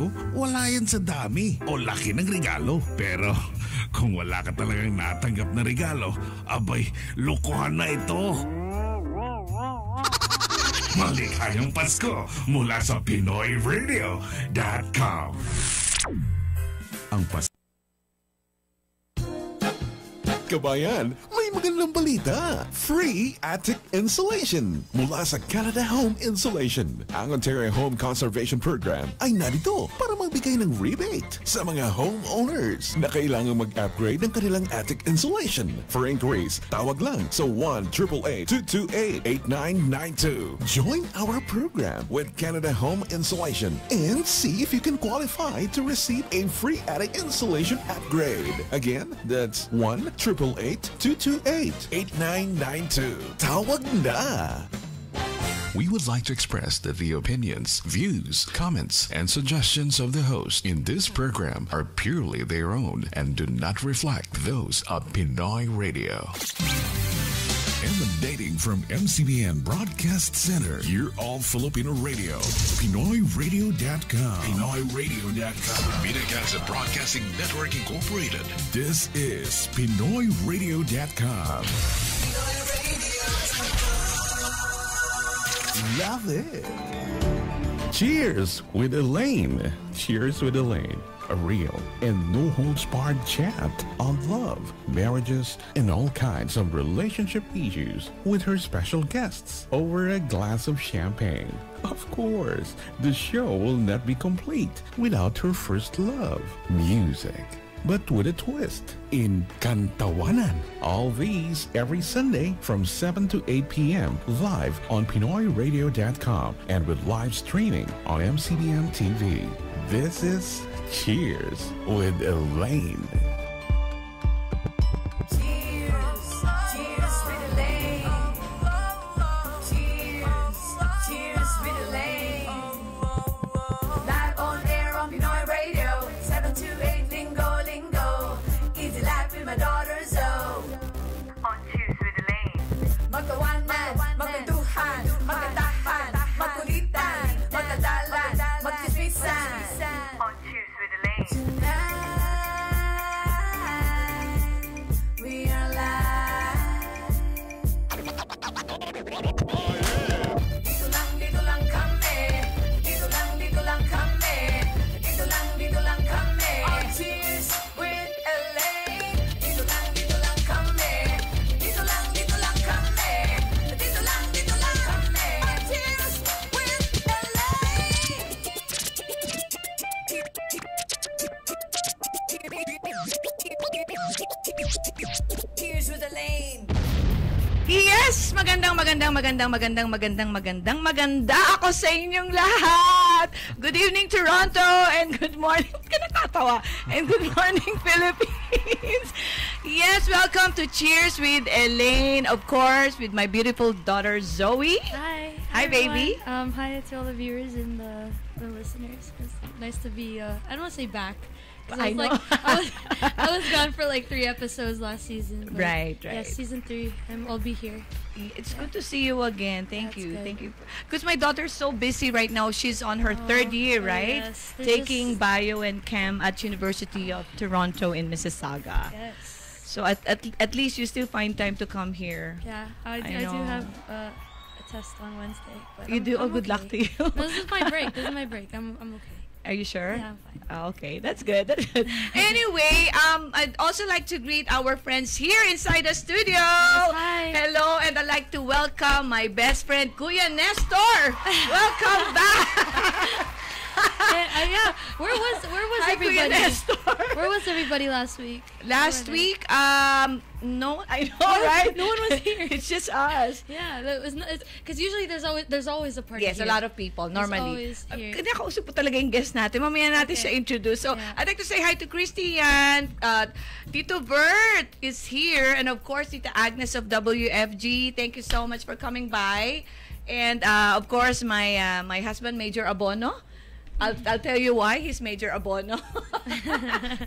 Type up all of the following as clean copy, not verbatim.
ko, wala yan sa dami o laki ng regalo. Pero kung wala ka talagang natanggap na regalo, abay, lokohan na ito. Maligayang Pasko mula sa PinoyRadio.com. Ang Kabayan, may magandang balita. Free attic insulation mula sa Canada Home Insulation. Ang Ontario Home Conservation Program ay narito para magbigay ng rebate sa mga homeowners na kailangang mag-upgrade ng kanilang attic insulation. For inquiries, tawag lang sa 1-888-228-8992. Join our program with Canada Home Insulation and see if you can qualify to receive a free attic insulation upgrade. Again, that's 1-888-228-8992. Tawag na! We would like to express that the opinions, views, comments, and suggestions of the host in this program are purely their own and do not reflect those of Pinoy Radio. Emanating from MCBN Broadcast Center, your all-Filipino radio, PinoyRadio.com. PinoyRadio.com. Minnetonka Broadcasting Network Incorporated. This is PinoyRadio.com. Love it. Cheers with Elaine. Cheers with Elaine. A real and no-holds-barred chat on love, marriages, and all kinds of relationship issues with her special guests over a glass of champagne. Of course, the show will not be complete without her first love, music. But with a twist in Kantawanan. All these every Sunday from 7 to 8 p.m. live on PinoyRadio.com and with live streaming on MCBN TV. This is Cheers with Elaine. Cheers with Elaine. Yes! Maganda ako sa inyong lahat! Good evening, Toronto! And good morning, kinakatawa! And good morning, Philippines! Yes, welcome to Cheers with Elaine. Of course, with my beautiful daughter, Zoe. Hi. Hi, baby. Hi to all the viewers and the listeners. It's nice to be, I don't want to say back. I know. I was gone for like 3 episodes last season. Right. Yeah, season 3. I'll be here. It's good to see you again. Thank you. Good. Thank you. Because my daughter's so busy right now. She's on her 3rd year, right? Yes. Taking bio and chem at University of Toronto in Mississauga. Yes. So at least you still find time to come here. Yeah, I do have a test on Wednesday. But You do? Oh, good luck to you. No, this is my break. I'm okay. Are you sure? Yeah, I'm fine. Oh, okay, that's good. Anyway, I'd also like to greet our friends here inside the studio. Yes, hi. Hello, and I'd like to welcome my best friend, Kuya Nestor. Welcome back. Yeah. Where was Hi, everybody? Kuya Nestor. Where was everybody last week? Last week, no, I know, right? No one was here. It's just us. Yeah, that was because usually there's always a party. Yes, here. a lot of people normally. There's always here. Kinakausap po talaga yung guest natin. Mamaya natin siya introduce. So, Yeah. I'd like to say hi to Christian. Tito Bert is here. And of course, Tita Agnes of WFG. Thank you so much for coming by. And of course, my husband, Major Abono. I'll tell you why he's Major Abono.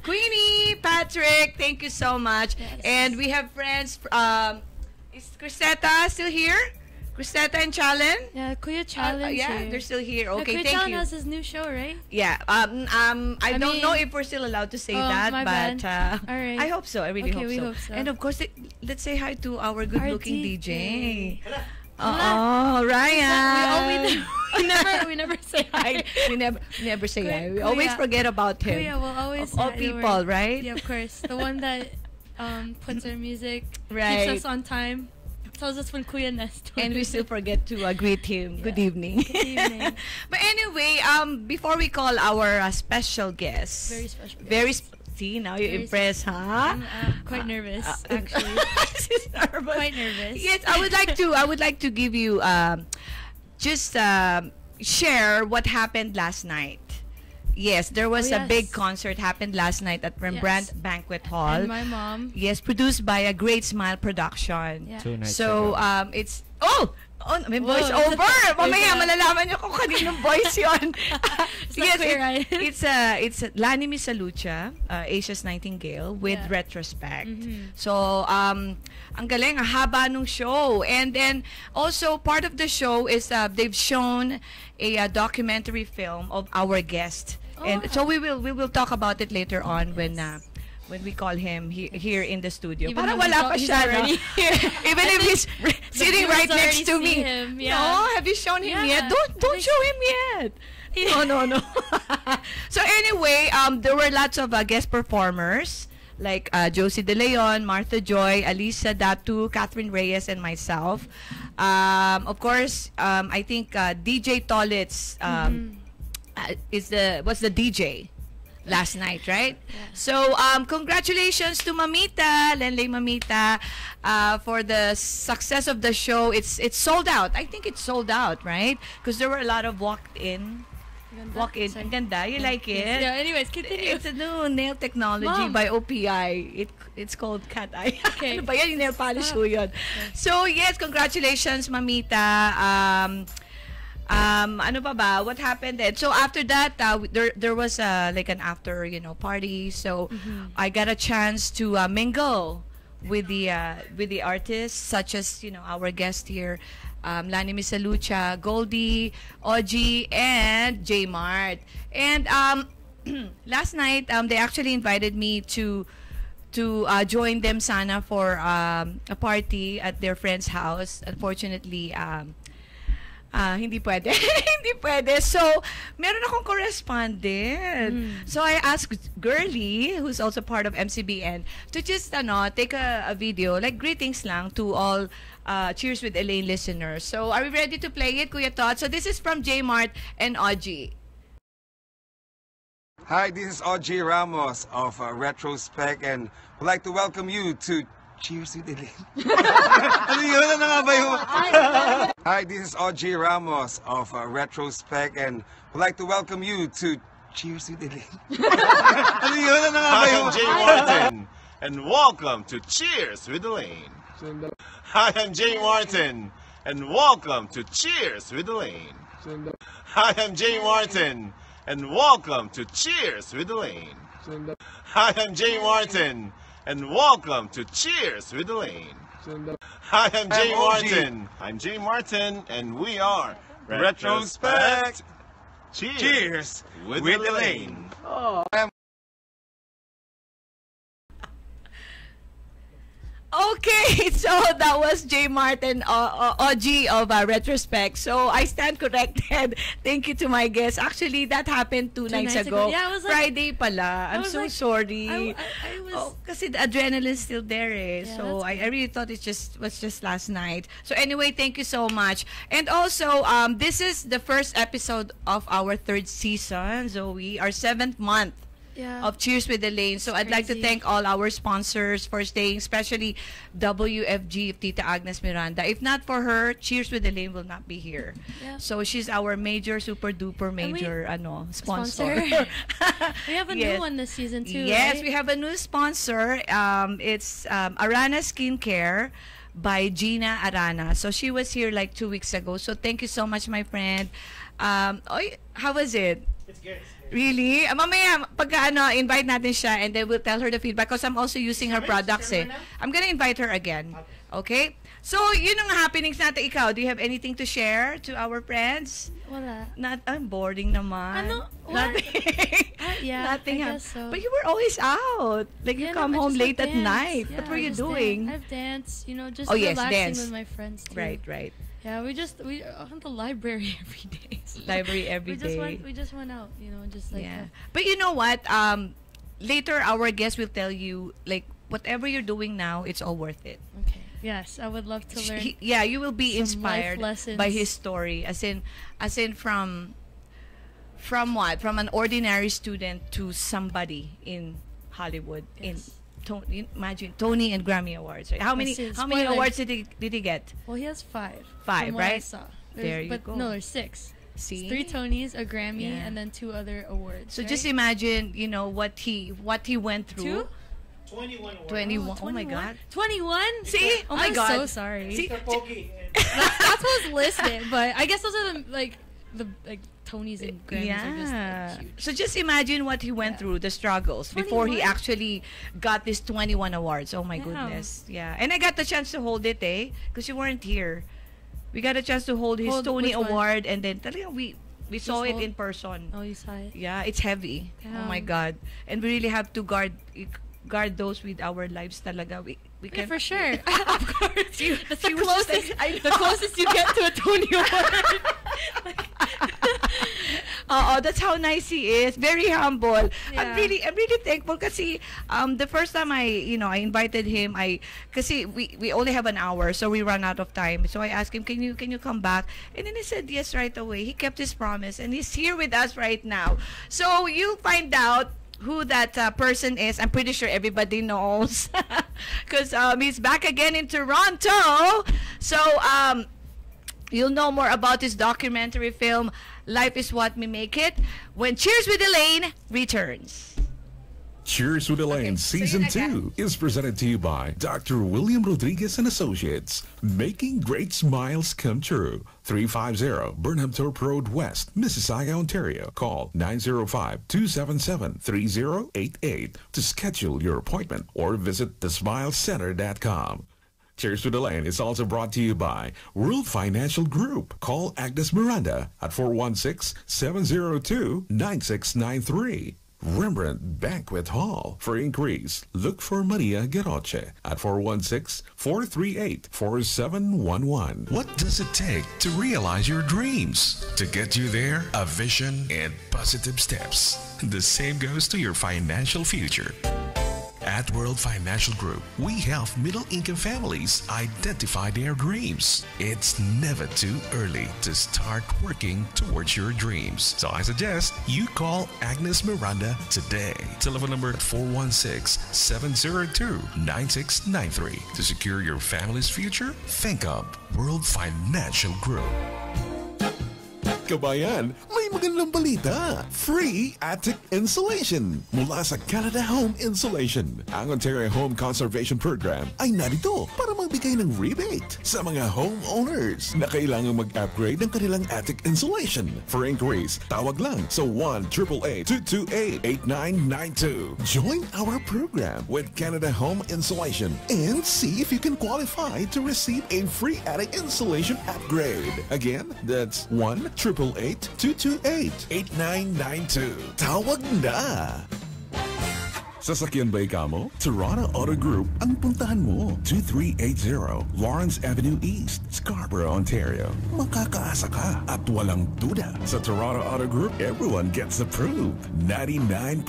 Queenie, Patrick, thank you so much. Yes. And we have friends. Is Crisetta still here? Cristeta and Challen? Yeah, Kuya Challenge. Yeah, they're still here. Okay, Kuya thank Challenge you. has his new show, right? Yeah. I don't mean- know if we're still allowed to say that, my but bad. All right. I hope so. I really Okay, we hope so. hope so. And of course, let's say hi to our good-looking Our DJ. DJ. Oh, Ryan. We never say hi. we never say hi. We Kuya. always forget about him. Kuya will always Of all yeah, don't people, worry. right? Yeah, of course. The one that puts our music, Right. keeps us on time, tells us when Kuya Nest. And we still forget to greet him. Good evening. Good evening. But anyway, before we call our special guest, Very special. very see now you're Very impressed, huh? I'm quite nervous, actually. She's nervous. Quite nervous. Yes, I would like to give you just share what happened last night. Yes, there was a yes. big concert happened last night at Rembrandt Yes. Banquet Hall. And my mom. Yes, produced by a Great Smile Production. Yeah. 2 nights So, ago. it's may Whoa, voice it's over. Mamaya yeah. malalaman niyo kung kaninong voice yun. It's not clear, right? It's Lani Misalucha, Asia's Nightingale with Yeah. retrospect. Mhm. So, ang galing, ang haba nung show. And then, also, part of the show is they've shown a documentary film of our guest. And so we will talk about it later on when we call him here in the studio. Even Parang though wala pa he's siya, no? already here. Even if he's sitting right viewers next to already me. see him, yeah. No, have you shown him Yeah. yet? Don't show him yet. No. So anyway, there were lots of guest performers like Josie De Leon, Martha Joy, Alisa Datu, Catherine Reyes, and myself. Of course, I think DJ Tolitz was the DJ last night, right? Yeah. So, congratulations to Mamita, Lenley Mamita, for the success of the show. It's sold out. I think it's sold out, right? Because there were a lot of walk-in. Sorry. Ang ganda. You like it? Yeah, anyways, continue. It's a new nail technology Mom. by OPI. It's called Cat Eye. Okay. Ano ba yan? Yung nail polish Stop. ko yun. So, yes, congratulations, Mamita. Ano pa ba? What happened then? So after that, there was like an after party. So I got a chance to mingle with the artists such as our guest here, Lani Misalucha, Goldie, Oji, and J Mart. And last night they actually invited me to join them sana for a party at their friend's house. Unfortunately, hindi pwede. Hindi pwede. So, meron akong correspondent. So, I asked Girly, who's also part of MCBN, to just take a video, like greetings lang to all Cheers with Elaine listeners. So, are we ready to play it, Kuya Todd? So, this is from J Mart and Oji. Hi, this is OG Ramos of Retrospect and would like to welcome you to Cheers with Elaine. Ano yun? Ano nga ba yun? Hi, this is OG Ramos of Retrospect and would like to welcome you to Cheers with Elaine. Ano yun? Ano nga ba Hi, yun? I'm Jay Martin, and welcome to Cheers with Elaine. Hi, I'm Jay Martin, and welcome to Cheers with Elaine. Hi, I'm Jay Martin, and welcome to Cheers with Elaine. Hi, I'm Jay Martin, and welcome to Cheers with Elaine. Hi, I'm Jay I'm OG. Martin. I'm Jay Martin, and we are Retrospect. Cheers, with Elaine. Okay, so that was J Martin, OG of Retrospect. So I stand corrected. Thank you to my guest. Actually, that happened two nights ago. Yeah, I was like, Friday pala. I'm was so like, sorry. I was. Oh, kasi the adrenaline's still there eh. Yeah, So that's I really thought it was just last night. So anyway, thank you so much. And also, this is the first episode of our third season, Zoe, our 7th month Yeah. of Cheers with Elaine. So I'd like to Crazy. thank all our sponsors for staying, especially WFG of Tita Agnes Miranda. If not for her, Cheers with Elaine will not be here. Yeah. So she's our major, super duper And we- major sponsor. We have a Yes. new one this season too. Yes, right? we have a new sponsor. It's Arana Skincare by Gina Arana. So she was here like 2 weeks ago. So thank you so much, my friend. How was it? It's good. Really? Mamaya, pagka invite natin siya and then we'll tell her the feedback because I'm also using her products eh. I'm gonna invite her again. Okay? So, yun ang happenings natin. Ikaw, do you have anything to share to our friends? Wala. I'm boring naman. Ano? Nothing. Yeah, Nothing I guess so. But you were always out. Like you come home late at night. Yeah, what were you doing? I've danced, just yes, relaxing dance. with my friends too. Right. Yeah, we on the library every day. Library every day. We just went out, just like yeah. But you know what? Later our guest will tell you like whatever you're doing now, it's all worth it. Okay. Yes, I would love to learn. You will be inspired life by his story, as in from what? From an ordinary student to somebody in Hollywood. Yes. Imagine Tony and Grammy Awards. Right? How many awards did he get? Well, he has 5. 5, from what right? I saw. There you go. No, there's 6. See? 3 Tonys, a Grammy, and then 2 other awards. So right? just imagine, what he went through. 21 awards. 21. Oh my God. 21? See? Oh my God. I'm so sorry. See? That's what's listed, but I guess those are the Tonys and Grammys are just huge. So just imagine what he went through, the struggles, before he actually got this 21 awards. Oh my goodness. Yeah. And I got the chance to hold it, because you weren't here. We got a chance to hold his Tony Award, and then we saw it in person. Oh, you saw it? Yeah, it's heavy. Damn. Oh my God. And we really have to guard those with our lives talaga. We can for sure. Of course. That's the closest you get to a Tony Award. That's how nice he is. Very humble. Yeah. I'm really thankful kasi the first time I invited him, kasi we only have an hour, so we run out of time. So I asked him, can you come back? And then he said yes right away. He kept his promise and he's here with us right now. So you'll find out who that person is. I'm pretty sure everybody knows because he's back again in Toronto. So you'll know more about his documentary film, Life is What We Make It, when Cheers with Elaine returns. Cheers with Elaine Season 2 is presented to you by Dr. William Rodriguez and Associates, making great smiles come true. 350 Burnham Thorpe Road West, Mississauga, Ontario. Call 905-277-3088 to schedule your appointment or visit thesmilecenter.com. Cheers with Elaine is also brought to you by World Financial Group. Call Agnes Miranda at 416-702-9693. Rembrandt Banquet Hall. For inquiries, look for Maria Geroche at 416-438-4711. What does it take to realize your dreams? To get you there, a vision and positive steps. The same goes to your financial future. At World Financial Group, we help middle-income families identify their dreams. It's never too early to start working towards your dreams. So I suggest you call Agnes Miranda today. Telephone number 416-702-9693. To secure your family's future, think of World Financial Group. Kabayan, may magandang balita. Free attic insulation mula sa Canada Home Insulation. Ang Ontario Home Conservation Program ay narito para magbigay ng rebate sa mga homeowners na kailangang mag-upgrade ng kanilang attic insulation. For inquiries, tawag lang sa 1-888-228-8992. Join our program with Canada Home Insulation and see if you can qualify to receive a free attic insulation upgrade. Again, that's 1-888-228-8992. Tawag na! Sasakyan ba ikaw mo? Toronto Auto Group ang puntahan mo. 2380 Lawrence Avenue East, Scarborough, Ontario. Makakaasa ka at walang duda. Sa Toronto Auto Group, everyone gets approved. 99%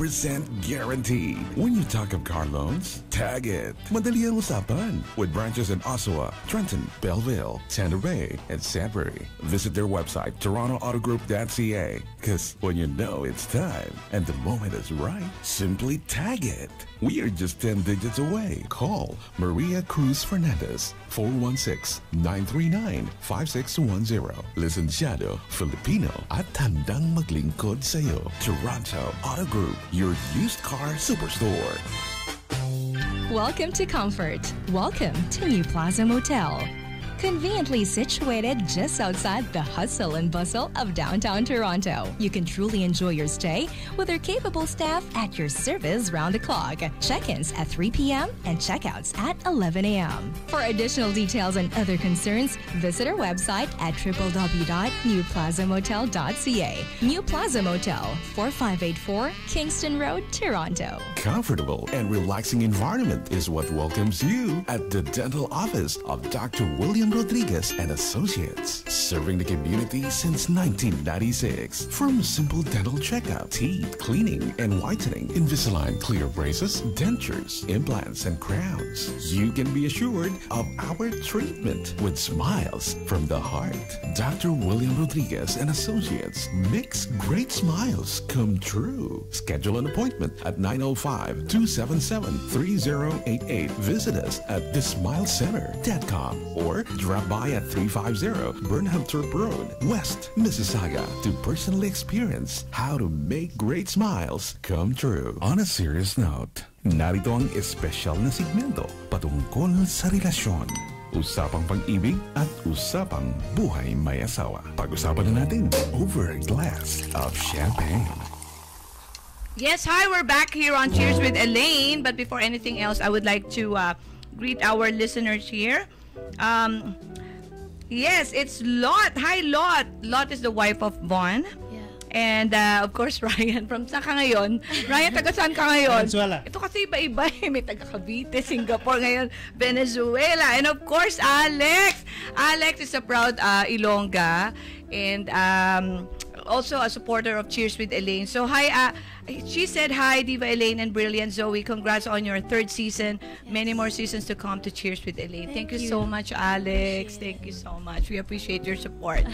guaranteed. When you talk of car loans, tag it. Madali ang usapan. With branches in Oshawa, Trenton, Belleville, Thunder Bay, and Sudbury. Visit their website, torontooutogroup.ca. Because when you know it's time and the moment is right, simply tag it. We are just 10 digits away. Call Maria Cruz Fernandez, 416-939-5610. Licenciado, Filipino, at handang maglingkod sa'yo. Toronto Auto Group, your used car superstore. Welcome to Comfort. Welcome to New Plaza Motel. Conveniently situated just outside the hustle and bustle of downtown Toronto, you can truly enjoy your stay with our capable staff at your service round the clock. Check-ins at 3 p.m. and checkouts at 11 a.m. For additional details and other concerns, visit our website at www.newplazamotel.ca. New Plaza Motel, 4584 Kingston Road, Toronto. Comfortable and relaxing environment is what welcomes you at the dental office of Dr. William Rodriguez and Associates, serving the community since 1996. From simple dental checkup, teeth cleaning and whitening, Invisalign clear braces, dentures, implants, and crowns, you can be assured of our treatment with smiles from the heart. Dr. William Rodriguez and Associates makes great smiles come true. Schedule an appointment at 905-277-3088. Visit us at thesmilecenter.com or drop by at 350 Burnham Turp Road, West Mississauga to personally experience how to make great smiles come true. On a serious note, narito ang espesyal na segmento patungkol sa relasyon. Usapang pag-ibig at usapang buhay may asawa. Pag-usapan na natin over a glass of champagne. Yes, hi, we're back here on Cheers with Elaine. But before anything else, I would like to greet our listeners here. Yes, it's Lot. Hi, Lot. Lot is the wife of Von. Yeah. And of course, Ryan. From saan ka ngayon? Ryan, taga saan ka ngayon? Venezuela. Ito kasi iba-iba. May taga Cavite, Singapore ngayon, Venezuela. And of course, Alex. Alex is a proud Ilongga. And also a supporter of Cheers with Elaine. So, hi, she said, hi, Diva Elaine and Brilliant Zoe. Congrats on your 3rd season. Yes. Many more seasons to come to Cheers with Elaine. Thank you so much, Alex. Thank you so much. We appreciate your support.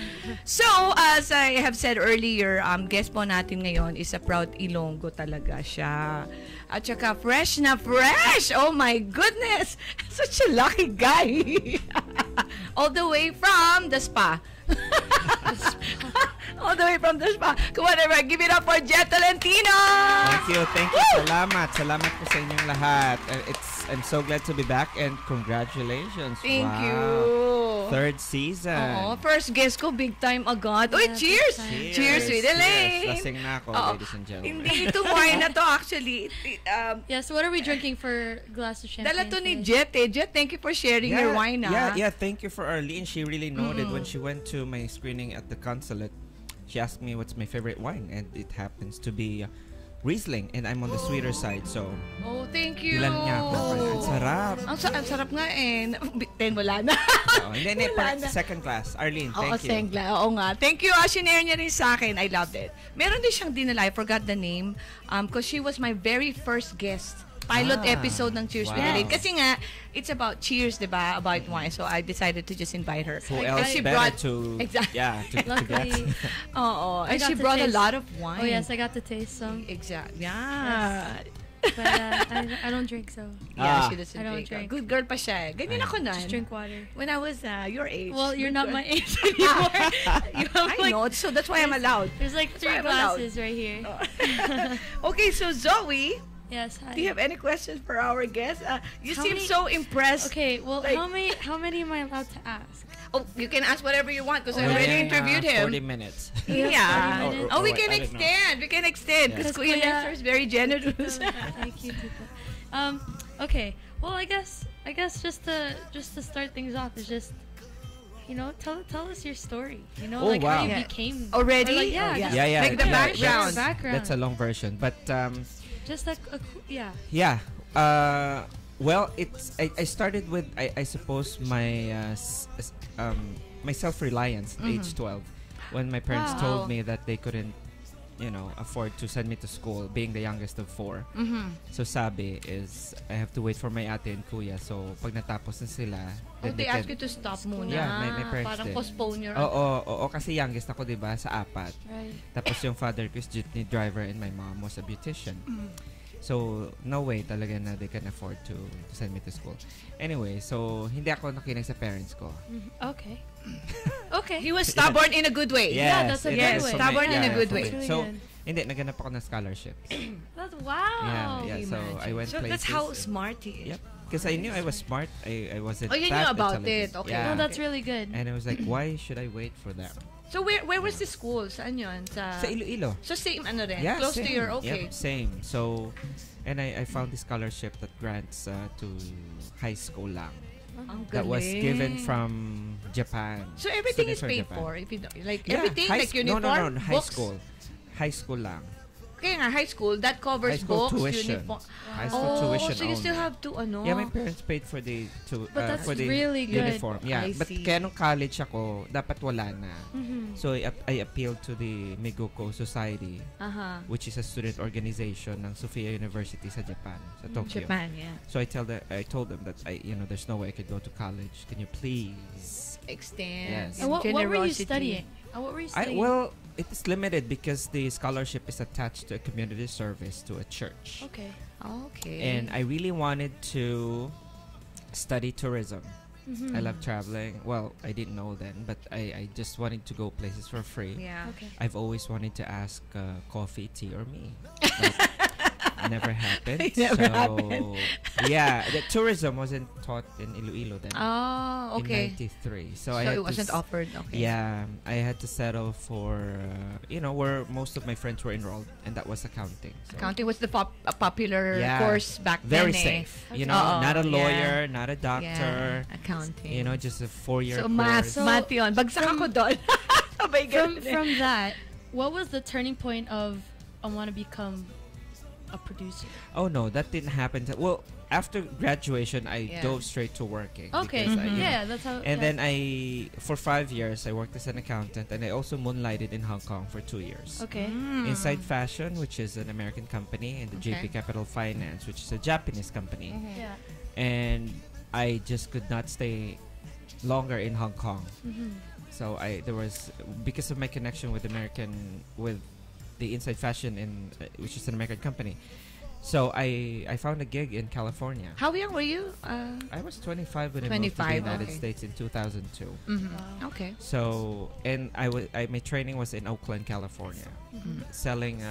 So, as I have said earlier, guest po natin ngayon is a proud Ilonggo talaga siya. At saka fresh na fresh! Oh my goodness! Such a lucky guy! All the way from the spa. All the way from the spa. Come on, everyone. Give it up for Jet Tolentino! Thank you. Salamat. Salamat po sa inyong lahat. I'm so glad to be back and congratulations. Thank you. 3rd season. Oo, first guest ko, big time agad. Uy, cheers! Cheers with Elaine! Lasing na ako, ladies and gentlemen. Hindi itong wine na to, actually. Yes, what are we drinking for glass of champagne? Dala to ni Jet eh. Jet, thank you for sharing your wine. Yeah, thank you for Arlene. She really noted when she went to my screening at the consulate. She asked me what's my favorite wine, and it happens to be Riesling, and I'm on the sweeter side, so... Oh, thank you! Ilan niya ako. Ang sarap! Ang sarap nga eh. 10 wala na. Hindi, second class. Arlene, thank you. Oo nga. Thank you. Shinare niya rin sa akin. I loved it. Meron din siyang dinala. I forgot the name. Because she was my very first guest. Pilot episode ng Cheers with Elaine. Kasi nga, it's about cheers, diba? About wine. So I decided to just invite her. Who else better to... Exactly. Yeah, to get... Oo. And she brought a lot of wine. Oh yes, I got to taste some. Exactly. Yeah. Yes. But I don't drink, so... Yeah, she doesn't I don't drink. drink. Good girl pa siya. Ganyan ako nun. Just drink water. When I was your age. Well, you're not my age anymore. I know, so that's why I'm allowed. There's like 3 glasses right here. Okay, so Zoe... Yes, hi. Do you have any questions for our guest? You seem so impressed. Okay, well, like, how many am I allowed to ask? Oh, you can ask whatever you want because I already interviewed him. 40 minutes. Yeah. Oh, we can extend. We can extend because Kuya Nestor is very generous. Thank you, Tita. Okay. Well, I guess just to start things off is just, you know, tell us your story. You know, how you became already. Yeah. Like the background. That's a long version, but just like yeah. Yeah. Well, I started with I suppose my my self-reliance at age 12 when my parents told me that they couldn't, you know, afford to send me to school being the youngest of 4. So sabi is I have to wait for my ate and kuya. So pag natapos na sila, they ask you to stop muna. Yeah, my parents parang did. postpone your... Oo, kasi youngest ako, diba, sa 4. Right. Tapos yung father ko is jeepney driver and my mom was a beautician. So, no way talaga na they can afford to send me to school. Anyway, so, hindi ako nakinig sa parents ko. Okay. Okay. He was stubborn in a good way. Yes, yeah, that's a good way. Stubborn in a good way. Really so, good. hindi, naganap ako ng scholarships. Wow. Yeah, so I went So places. that's how smart he is. Yep. because I knew I was smart. I wasn't. Oh, you knew about it. Okay. Yeah. No, that's really good. And I was like, why should I wait for them? So where was the school? Saan yun? Sa Iloilo. So same ano rin? Yeah, Close same. to your, okay. Yep, same. So, and I found this scholarship that grants to high school lang. That was given from Japan. So everything is paid for if you don't, like everything like uniform, no, high books? school. High school lang. Kaya nga, high school, that covers High school books, tuition. uniform. High school tuition so you still only. have to, ano? Yeah, my parents paid for the But that's for the really good. uniform. Yeah, I but see. kaya nung college ako, dapat wala na. So I appealed to the Migoko Society, which is a student organization ng Sophia University sa Japan, sa Tokyo. Japan, yeah. So I told them that there's no way I could go to college. Can you please extend? Yes. And what were you studying? What were you studying? Well, it is limited because the scholarship is attached to a community service to a church. Okay. And I really wanted to study tourism. I love traveling. Well, I didn't know then, but I just wanted to go places for free. Yeah. Okay. I've always wanted to ask coffee, tea, or me. But never happened. Never happened. Yeah, the tourism wasn't taught in Iloilo then. Oh, okay. In 93. So it wasn't offered. Okay. Yeah, I had to settle for where most of my friends were enrolled, and that was accounting. So. Accounting was the popular course back Very then. Very safe. Okay. Not a lawyer, not a doctor. Yeah. Accounting. Just a 4-year so course. Math yun. Bagsak ako doon. From that, what was the turning point of I want to become a producer? Oh no, that didn't happen. Well, after graduation, I dove straight to working. Okay, that's how. And then for 5 years, I worked as an accountant, and I also moonlighted in Hong Kong for 2 years. Okay. Inside Fashion, which is an American company, and the JP Capital Finance, which is a Japanese company. Yeah. And I just could not stay longer in Hong Kong. So there was, because of my connection with the Inside Fashion which is an American company. So I found a gig in California. How young were you? I was 25 when I moved to the United States in 2002. Wow. Okay. So and my training was in Oakland, California, selling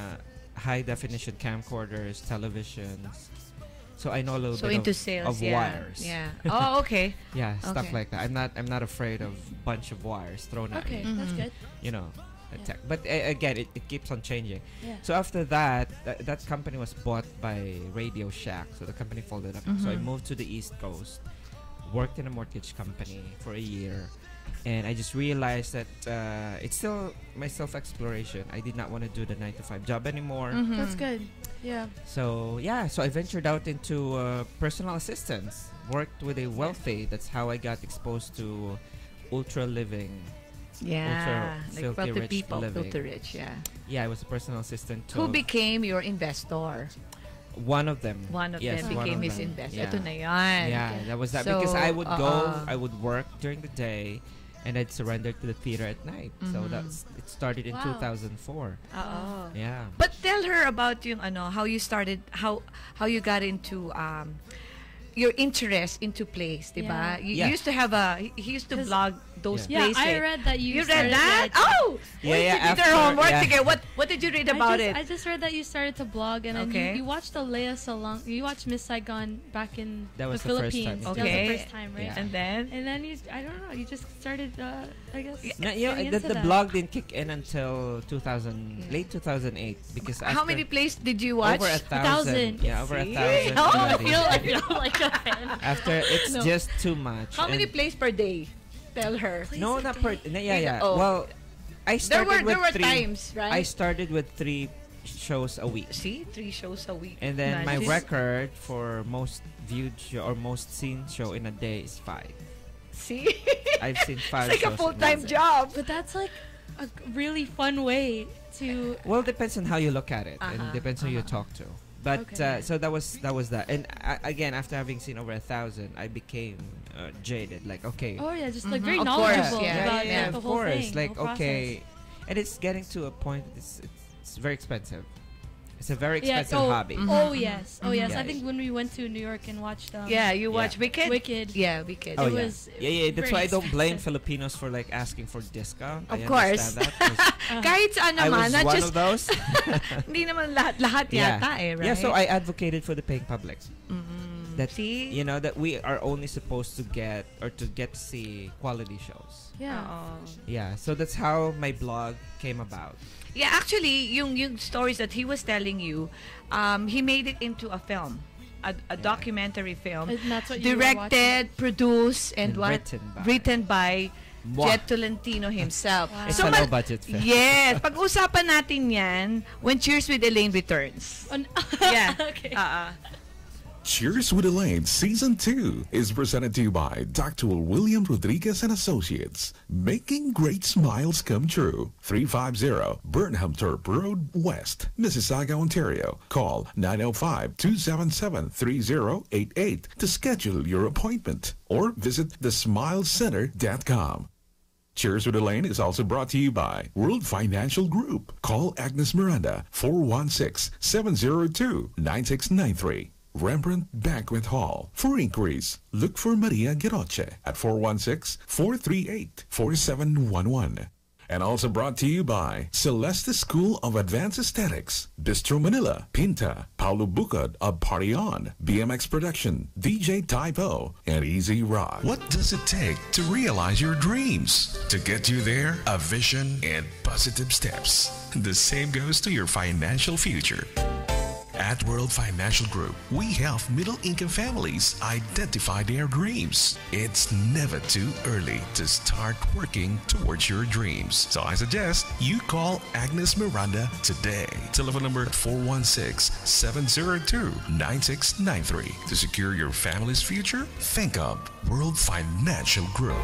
high definition camcorders, televisions. So I know a little bit into sales, of wires. Yeah. Oh, okay. Yeah, stuff like that. I'm not afraid of bunch of wires thrown at me. Okay, that's good. Tech. But again, it keeps on changing. Yeah. So after that company was bought by Radio Shack. So the company folded up. So I moved to the East Coast, worked in a mortgage company for a year, and I just realized that it's still my self-exploration. I did not want to do the 9-to-5 job anymore. That's good. Yeah. So I ventured out into personal assistance. Worked with a wealthy. That's how I got exposed to ultra living. Yeah, ultra like rich people, living. filthy rich. Yeah. Yeah, I was a personal assistant. Who became your investor? One of them. One of them became his investor. Yeah. Ito na yan. Yeah, that was that. So, because I would I would work during the day, and I'd surrender to the theater at night. So it started in 2004. Yeah. But tell her about yung how you started, how you got into your interest into plays, diba? You used to have he used to blog those plays. Yeah, I read that you read that? Oh! Yeah, you did your homework. Sige, what did you read about it? I just read that you started to blog, and then you watched the Lea Salong. You watched Miss Saigon back in the Philippines. First time. That was the first time, right? Yeah. And then you, I don't know, you just started, I guess. The blog didn't kick in until late 2008 because how many plays did you watch? Over 1,000. Yeah, over 1,000. I feel like a fan. After it's just too much. How many plays per day? Tell her. No, not per. Yeah. Oh. Well, I started there were with 3. times, right? I started with 3 shows a week. See, 3 shows a week. And then my record for most viewed show or most seen show in a day is 5. See, I've seen 5. It's like a full-time job. But that's like a really fun way to. Well, it depends on how you look at it, and it depends who you talk to. But so that was that. And again, after having seen over 1,000, I became jaded. Like, okay. Oh yeah, just like very knowledgeable about the of whole course. thing. Like, okay, and it's getting to a point. It's very expensive. It's a very expensive hobby. Oh yes. I think when we went to New York and watched you watched Wicked? Wicked. Yeah, Wicked. Oh, it was that's why I don't blame Filipinos for like asking for discount. Of I course. understand that. Kahit saan I naman, was not one just of those. hindi naman lahat yata right? Yeah, so I advocated for the paying public. That See? you know that we are only supposed to get to see quality shows. Yeah. Yeah, so that's how my blog came about. Yeah, actually, yung stories that he was telling you, he made it into a film, a documentary film, And that's what you were directed, produced, and written by Mwah. Jet Tolentino himself. Wow. It's a low budget film. Yes, pag-usapan natin yan when Cheers with Elaine returns. Yeah. Okay. Cheers with Elaine Season 2 is presented to you by Dr. William Rodriguez and Associates, making great smiles come true. 350 Burnham Turp Road West, Mississauga, Ontario. Call 905-277-3088 to schedule your appointment or visit thesmilescenter.com. Cheers with Elaine is also brought to you by World Financial Group. Call Agnes Miranda 416-702-9693. Rembrandt Banquet Hall. For inquiries, look for Maria Geroche at 416-438-4711. And also brought to you by Celeste School of Advanced Aesthetics, Bistro Manila, Pinta, Paulo Bucod of Party On, BMX Production, DJ Typo, and Easy Rock. What does it take to realize your dreams? To get you there, a vision and positive steps. The same goes to your financial future. At World Financial Group, we help middle-income families identify their dreams. It's never too early to start working towards your dreams. So I suggest you call Agnes Miranda today. Telephone number 416-702-9693. To secure your family's future, think of World Financial Group.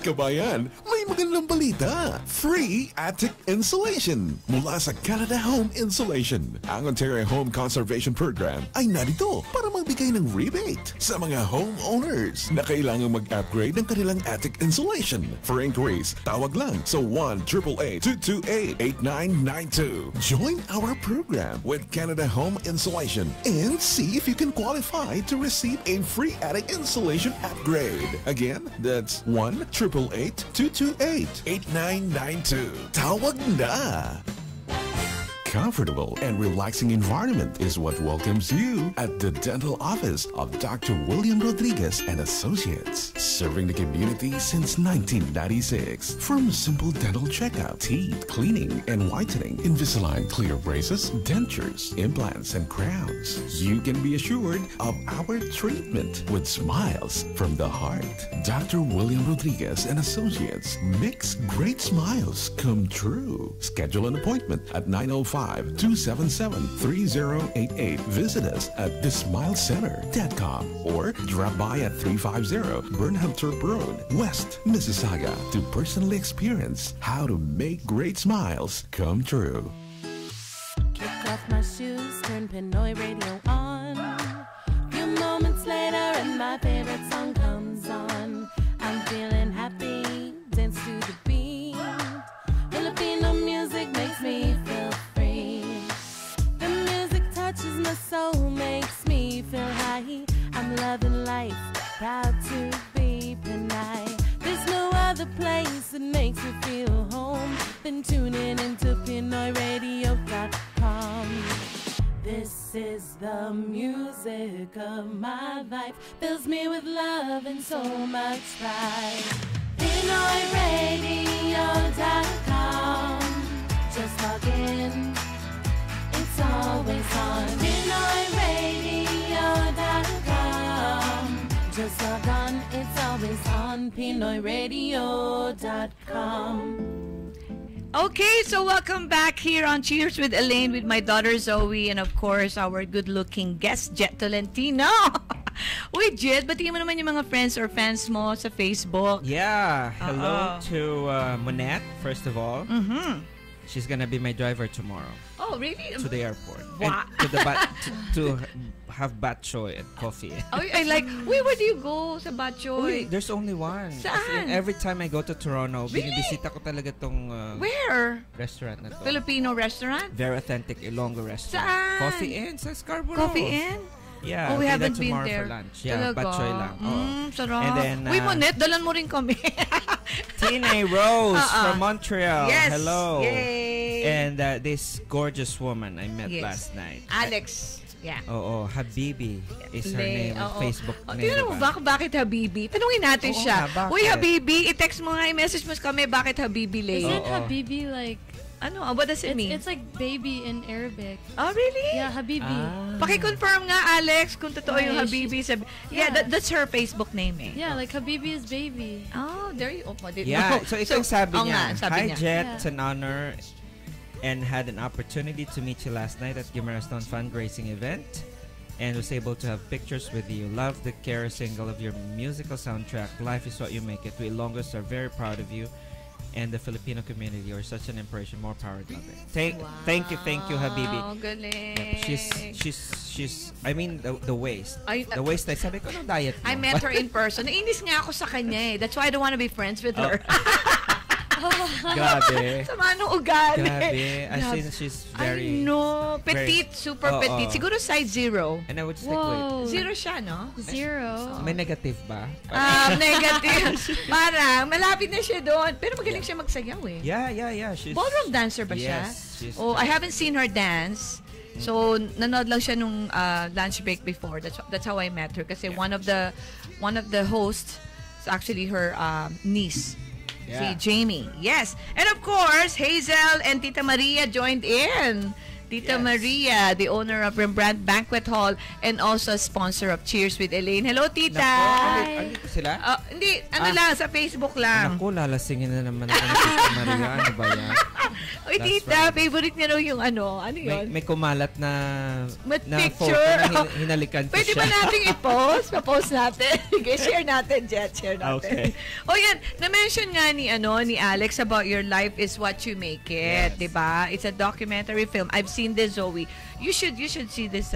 Kabayan, may magandang balita. Free attic insulation mula sa Canada Home Insulation. Ang Ontario Home Conservation Program ay narito para magbigay ng rebate sa mga homeowners na kailangang mag-upgrade ng kanilang attic insulation. For inquiries, tawag lang sa 1-888-228-8992. Join our program with Canada Home Insulation and see if you can qualify to receive a free attic insulation upgrade. Again, that's 1-888-228-8992. Tawag na! Comfortable and relaxing environment is what welcomes you at the dental office of Dr. William Rodriguez and Associates, serving the community since 1996. From simple dental checkup, teeth cleaning and whitening, Invisalign clear braces, dentures, implants, and crowns, you can be assured of our treatment with smiles from the heart. Dr. William Rodriguez and Associates makes great smiles come true. Schedule an appointment at 905-277-3088. Visit us at thesmilescenter.com or drop by at 350 Burnham Turp Road, West Mississauga to personally experience how to make great smiles come true. Kick off my shoes, turn Pinoy radio on. Few moments later and my favorite song comes on. I'm feeling happy, dance to the beat. Filipino music makes me feel free. The music touches my soul, makes me feel high. I'm loving life, proud to be Pinay. There's no other place that makes me feel home than tuning into PinoyRadio.com. This is the music of my life, fills me with love and so much pride. PinoyRadio.com. Just log in, it's always on. PinoyRadio.com. Just log on, it's always on. PinoyRadio.com. Okay, so welcome back here on Cheers with Elaine with my daughter Zoe and of course our good-looking guest Jet Tolentino. Uy, Jet, batiin mo naman yung mga friends or fans mo sa Facebook. Yeah, hello to Monette, first of all. She's gonna be my driver tomorrow. Oh, really? To the airport. Wow. And to have batchoy and coffee. Oh, I like, wait, where do you go sa Batchoy? There's only one. Saan? Every time I go to Toronto, Really? binibisita ko talaga tong Where? restaurant na to. Filipino restaurant? Very authentic Ilonggo restaurant. Saan? Coffee Inn sa Scarborough. Coffee Inn? Yeah, oh, we I'll be haven't been tomorrow there. for lunch. Yeah, Talaga? batchoy lang. Sarap. And then, Uy, Monette, dalan mo rin kami. Tina Rose from Montreal. Yes. Hello. Yay. And this gorgeous woman I met Yes. last night. Alex. Yeah. Oo, Habibi is her name on Facebook name. Tingnan mo bakit Habibi? Tanungin natin siya. Uy, Habibi, i-text mo nga, i-message mo kami bakit Habibi Lay. Isn't Habibi like... what does it mean? It's like baby in Arabic. Oh, really? Yeah, Habibi. Paki-confirm nga, Alex, kung totoo yung Habibi. That's her Facebook name eh. Yeah, like Habibi is baby. Oh, there you go. Yeah, so ito yung sabi niya. Hi, niya. Jet. It's an honor and had an opportunity to meet you last night at Gimera Stone fundraising event and was able to have pictures with you. Love the Care single of your musical soundtrack. Life is what you make it. We Ilonggos are very proud of you. And the Filipino community are such an inspiration. More power, love it. Thank you, Habibi. Galing. Yep, she's. I mean, the waist. The waist. I sabi ko, no diet mo. I met her in person. Nainis nga ako sa kanya eh. That's why I don't want to be friends with her. Grabe. Sama nung ugali. Grabe. As in, she's very... I know. Petite, super petite. Siguro size 0. And I would just like, wait. 0 siya, no? 0. May negative ba? Negative. Parang, malapit na siya doon. Pero magaling siya magsayaw eh. Yeah. She's, ballroom dancer ba siya? Yes. I haven't seen her dance. So, nanood lang siya nung lunch break before. That's how I met her. Kasi one of the hosts is actually her niece. Si Jamie. Yes. And of course, Hazel and Tita Maria joined in. Tita Maria, the owner of Rembrandt Banquet Hall and also sponsor of Cheers with Elaine. Hello, Tita. Andito sila? Hindi, lang, sa Facebook lang. Naku, lalasingin na naman ako ng Tita Maria. Ano ba yan? Uy, Tita, favorite niya raw yung ano yun? May kumalat na picture. Photo na hinalikan ko Pwede siya. ba nating i-post? Pa-post natin. Share natin, Jet. Share natin. Okay. Yan. Na-mention nga ni Alex about your life is what you make it. Yes. Diba? It's a documentary film. I've seen this, Zoe. You should see this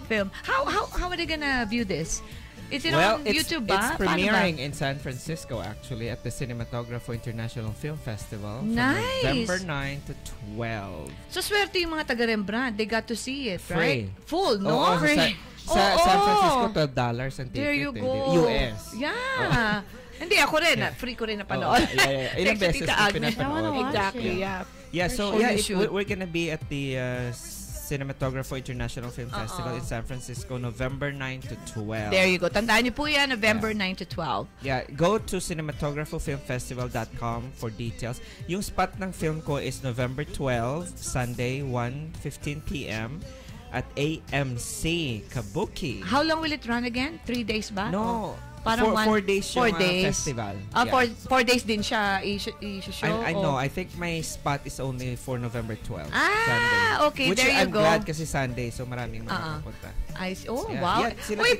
film. How are they gonna view this? Is it on YouTube ba? It's premiering in San Francisco actually at the Cinematographo International Film Festival from November 9 to 12. So swerte yung mga taga-Rembrandt. They got to see it, Free. right? Full, no? Free. Sa San Francisco, $12 ang ticket. There you go. US. Yeah. Hindi, ako rin. Free ko rin napanood. Ilang beses ko pinapanood. Exactly, Yeah, so we're gonna be at the Cinematographo International Film Festival in San Francisco, November 9 to 12. There you go. Tandaan niyo po yan, November 9 to 12. Yeah, go to cinematographofilmfestival.com for details. Yung spot ng film ko is November 12, Sunday, 1:15 p.m. at AMC Kabuki. How long will it run again? 3 days ba? No. Parang 4 days yung festival. 4 days din siya i-show? I know. I think my spot is only for November 12. Sunday. Okay. Which there you go. I'm glad kasi Sunday, so maraming makapunta. Wow. Uy,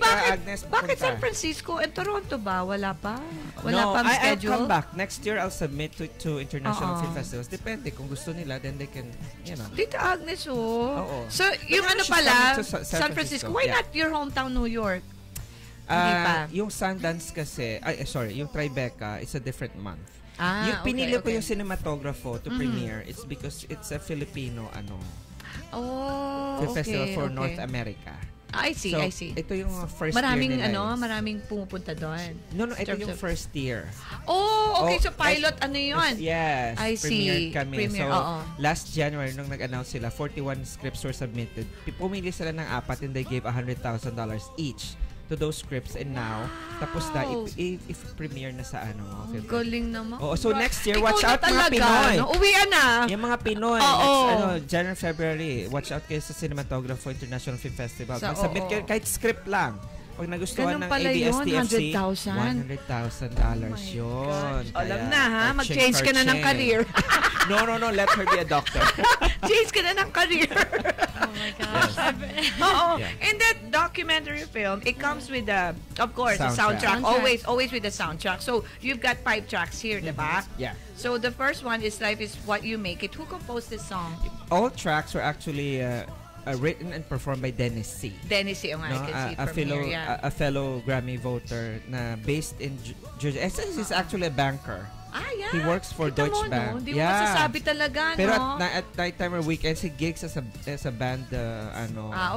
bakit San Francisco and Toronto ba? Wala pa? Wala pa schedule? I'll come back. Next year, I'll submit to international film festivals. Depende. Kung gusto nila, then they can, Tita Agnes, Oo. So, yung pala, San Francisco. Why not your hometown, New York? Yung Sundance kasi, yung Tribeca, it's a different month. Yung pinili ko yung cinematographo to premiere, it's because it's a Filipino film festival for North America. I see. Ito yung first maraming year nila. Maraming pumupunta doon. No, ito yung first year. Okay. So pilot, yun? Yes. I see. Kami. Last January, nung nag-announce sila, 41 scripts were submitted. Pumili sila ng 4 and they gave $100,000 each to those scripts, and now tapos na if-premiere na sa film. Galing naman. So next year, watch out mga Pinoy. Uwian na. Yung mga Pinoy, January, February, watch out kayo sa Cinematographo International Film Festival. Mag-submit kayo kahit script lang. Pag nagustuhan ng ABS-TFC, $100,000 yun. Alam na ha, mag-change ka na ng career. No, let her be a doctor. Change ka na ng career. Oh my gosh. And that documentary film, it comes with of course, a soundtrack. Always with the soundtrack. So you've got 5 tracks here, diba? Yeah. So the first one is Life is What You Make It. Who composed this song? All tracks were actually written and performed by Dennis C. Dennis C. I can see from here, a fellow Grammy voter na based in Jersey. He's actually a banker. Yeah. He works for Kita Deutsche mo, Bank. No? Hindi mo masasabi talaga, Pero no? at nighttime or weekends, he gigs as a band,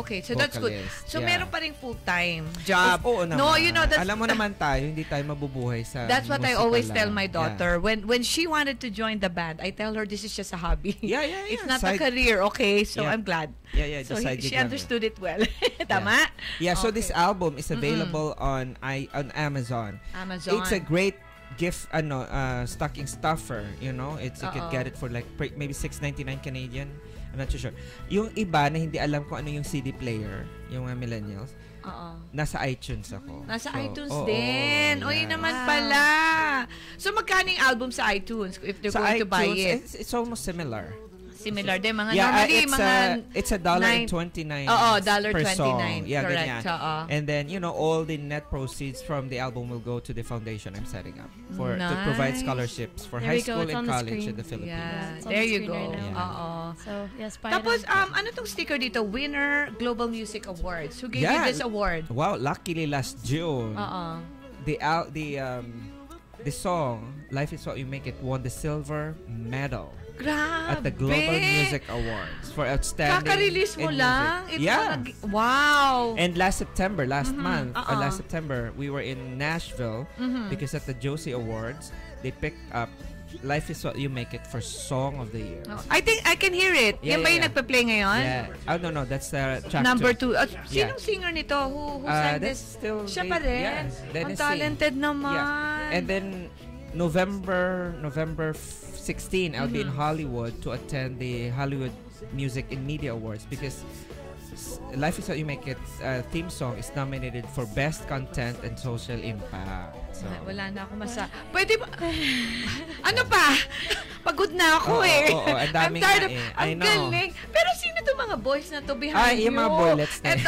okay. So that's good. So meron pa rin full-time job. Oo naman. No, you know, alam mo naman tayo, hindi tayo mabubuhay sa that's what I always tell my daughter. Yeah. When she wanted to join the band, I tell her this is just a hobby. Yeah. It's not a career, okay? So I'm glad. Yeah. So she understood it well. Tama? Yeah. So this album is available on Amazon. It's a great gift stocking stuffer, you know. You can get it for like maybe $6.99 Canadian. I'm not too sure. Yung iba na hindi alam kung ano yung CD player, yung mga millennials. Nasa iTunes ako. Nasa iTunes din. O, yun naman pala. So, magkano yung album sa iTunes if they're going to buy it? It's almost similar. Similar din. Normally, it's $1.29 per song. Yeah, correct. And then, all the net proceeds from the album will go to the foundation I'm setting up to provide scholarships for high school and college in the Philippines. Yeah. There you go. So, yes, tapos, ano tong sticker dito? Winner Global Music Awards. Who gave you this award? Wow, luckily last June. The song Life Is What You Make It won the silver medal. Grabe. At the Global Music Awards for outstanding. Kaka-release mo lang? Wow. And last September, last September, we were in Nashville because at the Josie Awards, they picked up Life Is What You Make It for Song of the Year. I think I can hear it. Yan ba yung nagpa-play ngayon? Yeah. Oh, no. That's track number 2. Sinong singer nito? Who sang this? Siya pa rin? Ang talented naman. Yeah. And then, November 16, I'll be in Hollywood to attend the Hollywood Music and Media Awards because Life Is What You Make It theme song is nominated for Best Content and Social Impact. So, wala na ako Pwede ba? Ano pa? Pagod na ako ang daming I'm tired of ang galing. Pero sino to mga boys na to behind you? Yung mga boylets na.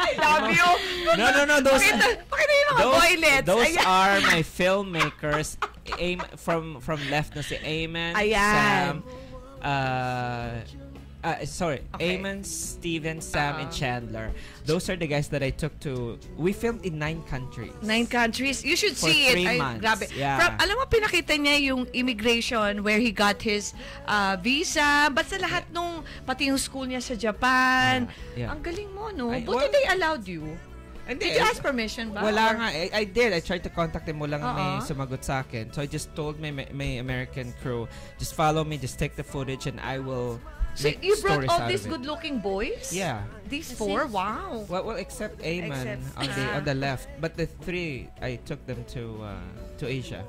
I love you. No. Those yung mga boylets. Those are my filmmakers. From left na si Eamon, Sam, Eamon, Steven, Sam, and Chandler. Those are the guys that I took to. We filmed in 9 countries. 9 countries. You should for see it. 3 months. Grabe. Yeah. Alam mo, pinakita niya yung immigration where he got his visa. Basta lahat nung, pati yung school niya sa Japan. Ang galing mo, no? Buti they allowed you. Did you ask permission ba? Wala nga. I did. I tried to contact them. Walang may sumagot sa akin. So I just told my American crew, just follow me, just take the footage, and I will So you brought all these good-looking boys? Yeah. These 4? Wow. Well, except Eamon on the left. But the 3, I took them to Asia.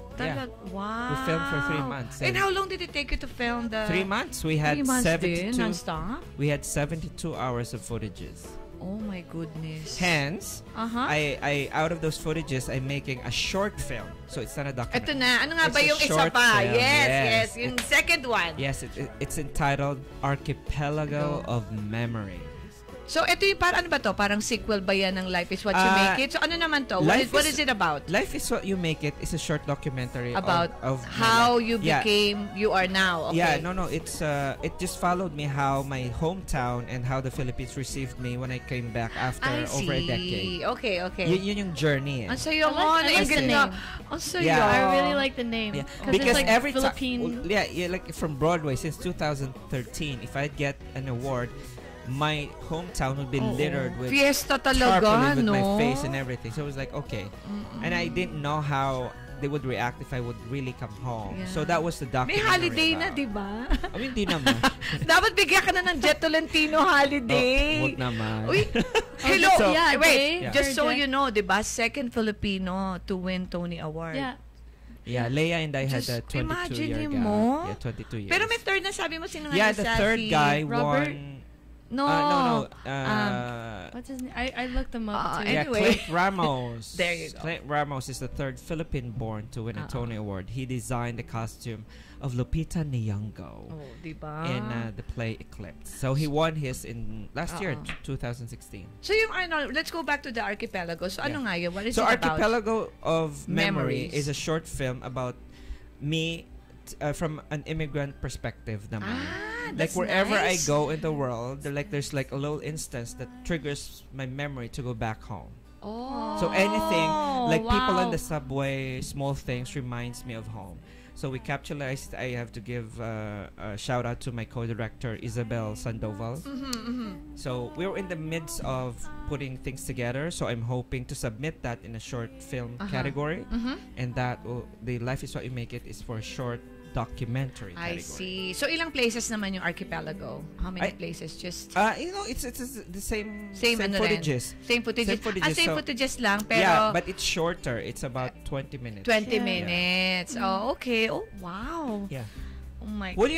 Wow. We filmed for 3 months. And how long did it take you to film the... 3 months. We had 72. Non-stop? We had 72 hours of footages. Oh my goodness. Hence, I out of those footages, I'm making a short film. So it's not a documentary. Ito na. Ano nga ba yung isa pa? Yes. Yung second one. Yes, it's entitled Archipelago of Memory. So, ito yung ano ba to? Parang sequel ba yan ng Life Is What You Make It? So, ano naman to? What is it about? Life Is What You Make It is a short documentary about of how you became, you are now. Okay. Yeah, no. It's it just followed me how my hometown and how the Philippines received me when I came back after over a decade. Okay. Yun yung journey. Ang sayo mo. I like the name. Ang sayo. I really like the name. Because it's like every Philippine. like from Broadway since 2013, if I'd get an award, my hometown would be littered with fiesta talaga, with no? my face and everything. So it was like, okay. And I didn't know how they would react if I would really come home. Yeah. So that was the documentary. May holiday na, di ba? I mean, di naman. Dapat bigyan ka na ng Jet Tolentino holiday. Wag naman. Uy, hello. So, just so you know, di ba? Second Filipino to win Tony Award. Yeah, Leia and I had a 22-year gap. Yeah, 22 years. Pero may third na sabi mo, sino nga Yeah, the third guy Robert? won... No. What's his name? I looked him up too. Anyway. Clint Ramos. There you go. Clint Ramos is the third Philippine-born to win a Tony Award. He designed the costume of Lupita Nyong'o in the play Eclipse. So he won his in last year, 2016. So yung let's go back to the Archipelago. So ano nga yun? What is it about? So Archipelago of Memory is a short film about me from an immigrant perspective naman. Like wherever I go in the world, there's like a little instance that triggers my memory to go back home. Oh. So anything like people on wow. the subway, small things reminds me of home. So we capitalized. I have to give a shout out to my co-director Isabel Sandoval. So we're in the midst of putting things together. So I'm hoping to submit that in a short film category, and that the Life Is What You Make It is for a short documentary I category. see. So ilang places naman yung archipelago? How many places? Just It's the same ano footages. rin? Same footages. Same So, footages lang, pero yeah, but it's shorter. It's about 20 minutes. 20 minutes. Oh, okay. Oh, wow. Yeah. Oh my. Well,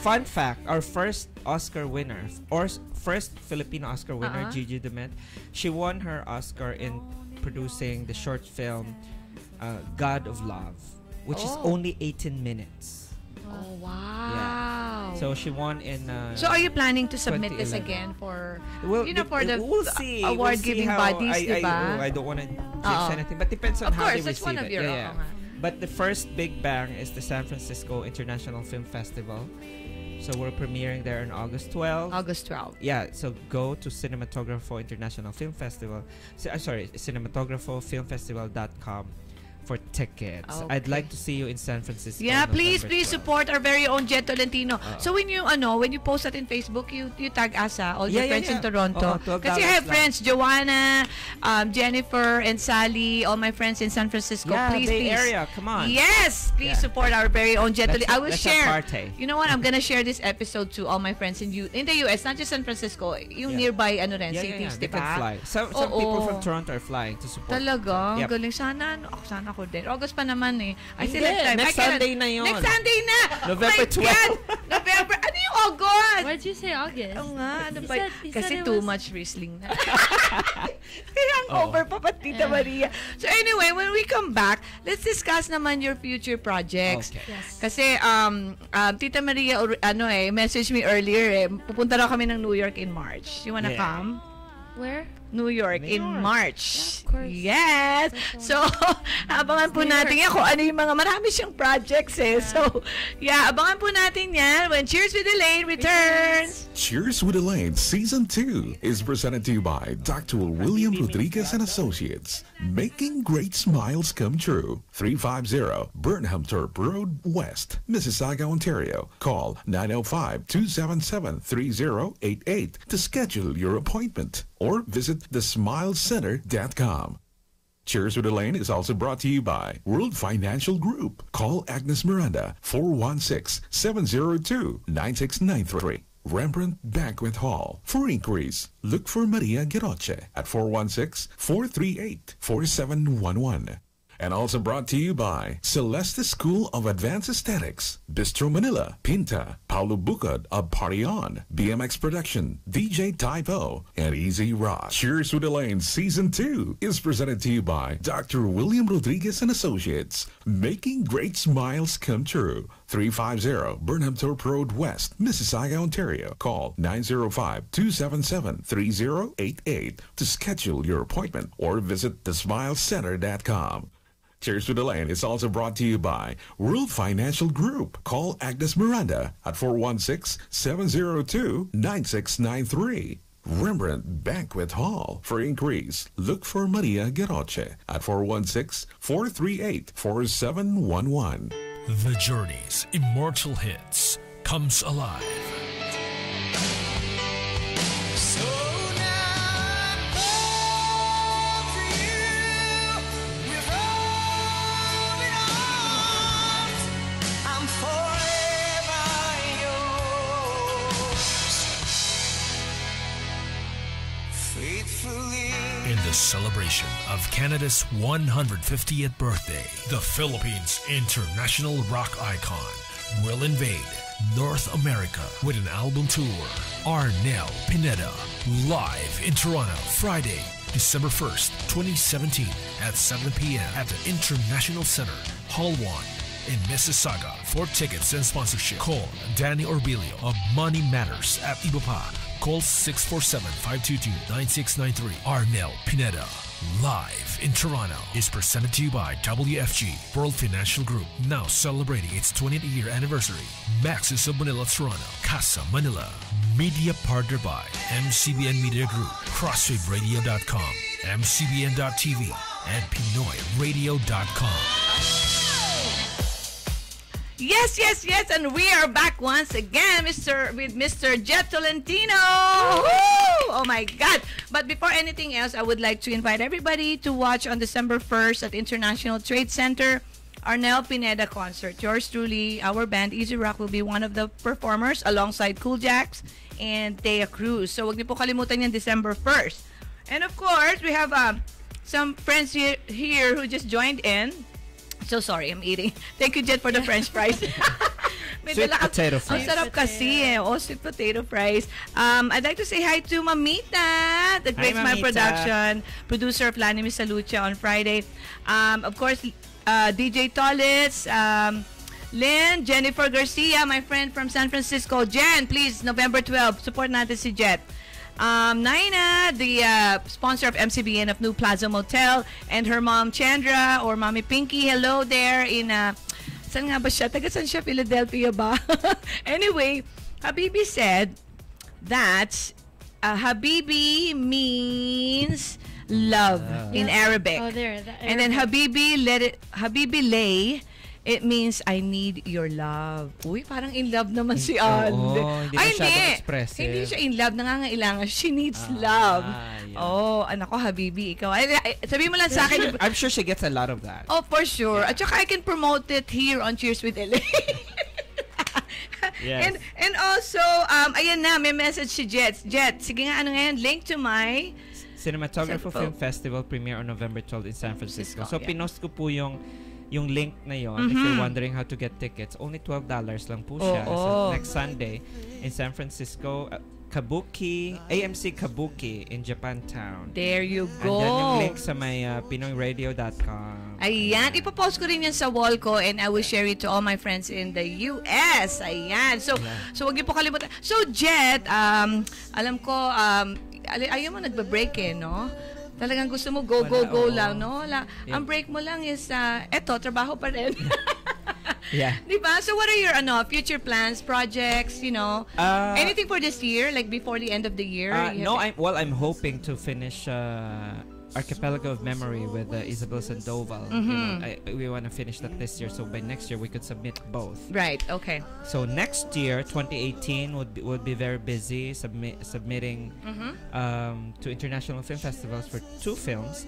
fun fact, our first Oscar winner, or first Filipino Oscar winner, Gigi Dement, she won her Oscar in producing the short film God of Love, which is only 18 minutes. Oh, wow. Yeah. So she won in So are you planning to submit this 2011. again for Well, for the we'll see. award-giving bodies, diba? I don't want to jinx anything, but depends on Of how course, they that's receive one of it. your Yeah. But the first big bang is the San Francisco International Film Festival. So we're premiering there on August 12th. August 12th. Yeah, so go to Cinematographo International Film Festival. Cinematografofilmfestival.com for tickets. Okay. I'd like to see you in San Francisco. Yeah, please November 12th. support our very own Jet Tolentino. So when you post that in Facebook, you tag us all your friends in Toronto. Kasi I have friends, Joanna, Jennifer, and Sally, all my friends in San Francisco. Yeah, please, Bay please. Area, come on. Yes, please support our very own Jet Tolentino. I will let's share. have party. You know what? I'm gonna share this episode to all my friends in the US, not just San Francisco, yung nearby cities, They diba? can fly. Some people from Toronto are flying to support. Talaga? Yep. Galing. Sana ako din. August pa naman eh. I Hindi, still have time. next Sunday na yun. Next Sunday na! November Oh my God! November. Ano yung August? Why did you say August? Oo nga. Ano ba? He Kasi said it too was- much Riesling na. Kaya ang over pa pa, Tita Maria. So anyway, when we come back, let's discuss naman your future projects. Okay. Yes. Kasi Tita Maria message me earlier pupunta raw kami ng New York in March. You wanna come? Where? New York in March. Yeah, of course. Yes. So, abangan po natin yan kung ano yung mga marami siyang projects eh. So, yeah, abangan po natin yan when Cheers with Elaine returns. Cheers with Elaine Season 2 is presented to you by Dr. William Rodriguez and Associates, making great smiles come true. 350 Burnham Turp Road West, Mississauga, Ontario. Call 905-277-3088 to schedule your appointment or visit thesmilescenter.com. Cheers with Elaine is also brought to you by World Financial Group. Call Agnes Miranda, 416-702-9693. Rembrandt Banquet Hall. For inquiries, look for Maria Geroche at 416-438-4711. And also brought to you by Celeste School of Advanced Aesthetics, Bistro Manila, Pinta, Paulo Bucod of Party On, BMX Production, DJ Typo, and Easy Rock. Cheers with Elaine Season 2 is presented to you by Dr. William Rodriguez and Associates, making great smiles come true. 350 Burnham Thorpe Road West, Mississauga, Ontario. Call 905-277-3088 to schedule your appointment or visit thesmilescenter.com. Cheers with Elaine is also brought to you by World Financial Group. Call Agnes Miranda at 416-702-9693. Rembrandt Banquet Hall. For inquiries, look for Maria Geroche at 416-438-4711. The Journey's immortal hits comes alive. In the celebration of Canada's 150th birthday, the Philippines' international rock icon will invade North America with an album tour. Arnel Pineda, live in Toronto, Friday, December 1st, 2017 at 7 p.m. at the International Center, Hall 1 in Mississauga. For tickets and sponsorship, call Danny Orbilio of Money Matters at Ibupa. Call 647-522-9693. Arnel Pineda, Live in Toronto is presented to you by WFG World Financial Group, now celebrating its 20th year anniversary. Maxis of Manila, Toronto, Casa Manila. Media partner by MCBN Media Group, CrossFadeRadio.com, MCBN.TV, and PinoyRadio.com. Yes, and we are back once again, with Mr. Jet Tolentino. Oh my God! But before anything else, I would like to invite everybody to watch on December 1st at International Trade Center, Arnel Pineda concert. Yours truly, our band Easy Rock, will be one of the performers alongside Cool Jacks and Thea Cruz. So wag niyo po kalimutan yan, December 1st. And of course, we have some friends here who just joined in. So sorry, I'm eating. Thank you, Jet, for the French fries. Sweet potato fries. Ang sarap kasi eh. Oh, sweet potato fries. I'd like to say hi to Mamita, the Great Smile Production, producer of Lani Misalucha on Friday. Of course, DJ Tollitz, Lynn, Jennifer Garcia, my friend from San Francisco. Jen, please, November 12, support natin si Jet. Naina, the sponsor of MCBN of New Plaza Motel, and her mom Chandra, or Mommy Pinky. Hello there in saan nga ba siya? Taga saan siya? Philadelphia ba? Anyway, Habibi said that Habibi means love in Arabic. Oh, there. And then Habibi lay. It means I need your love. Uy, parang in love naman si Ande. Hindi siya in love. Nangangailangan. She needs love. Yeah. Oh, anak ko, Habibi, ikaw. Sabi mo lang sa akin. I'm sure she gets a lot of that. Oh, for sure. Yeah. At saka I can promote it here on Cheers with Elaine. Yes. And also, ayan na, may message si Jet. Jet, sige nga, ano ngayon? Link to my Cinematographer Film Festival premiere on November 12 in San Francisco. So, pinost ko po yung link na yon. If you're wondering how to get tickets, only $12 lang po siya. So next Sunday in San Francisco, Kabuki, AMC Kabuki in Japantown. There you go. And then yung link sa may PinoyRadio.com. Ayan, ipopost ko rin yan sa wall ko, and I will share it to all my friends in the US. Ayan. So wag niyo po kalimutan. So Jet, alam ko, ayaw mo nagbe-break no? Talagang gusto mo go lang, no? Ang break mo lang is, eto, trabaho pa rin. Yeah. Diba? So what are your future plans, projects, anything for this year, like before the end of the year? I'm hoping to finish Archipelago of Memory with Isabel Sandoval. We want to finish that this year, so by next year we could submit both. Right. Okay. So next year, 2018, would be very busy submitting to international film festivals for 2 films,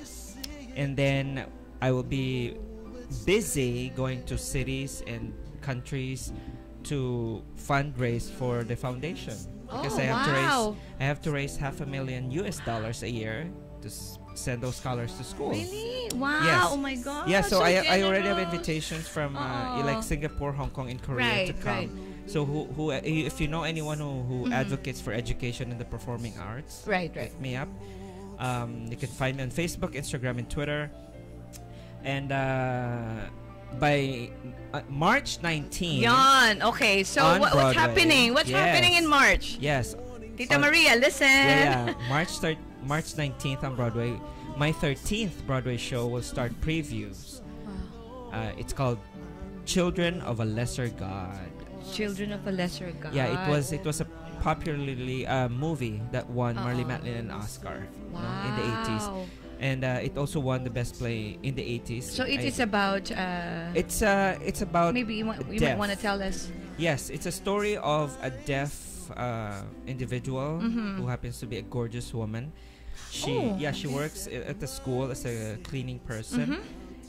and then I will be busy going to cities and countries to fundraise for the foundation, because I have to raise $500,000 US a year to send those scholars to school. Really? Wow. Yes. Oh my God. Yeah, so I already have invitations from like Singapore, Hong Kong, and Korea to come. Right. So who if you know anyone who advocates for education in the performing arts, hit me up. You can find me on Facebook, Instagram, and Twitter. And by March 19. Yan. Okay. So what's happening? What's happening in March? Yes. Tita Maria, listen. Yeah. March 19th on Broadway. My 13th Broadway show will start previews. Wow. It's called Children of a Lesser God. Children of a Lesser God. Yeah, it was a popularly movie that won Marlee Matlin an Oscar in the 80s. And it also won the best play in the 80s. So it is about it's about maybe you might want to tell us. Yes, it's a story of a deaf individual who happens to be a gorgeous woman. She works at the school as a cleaning person,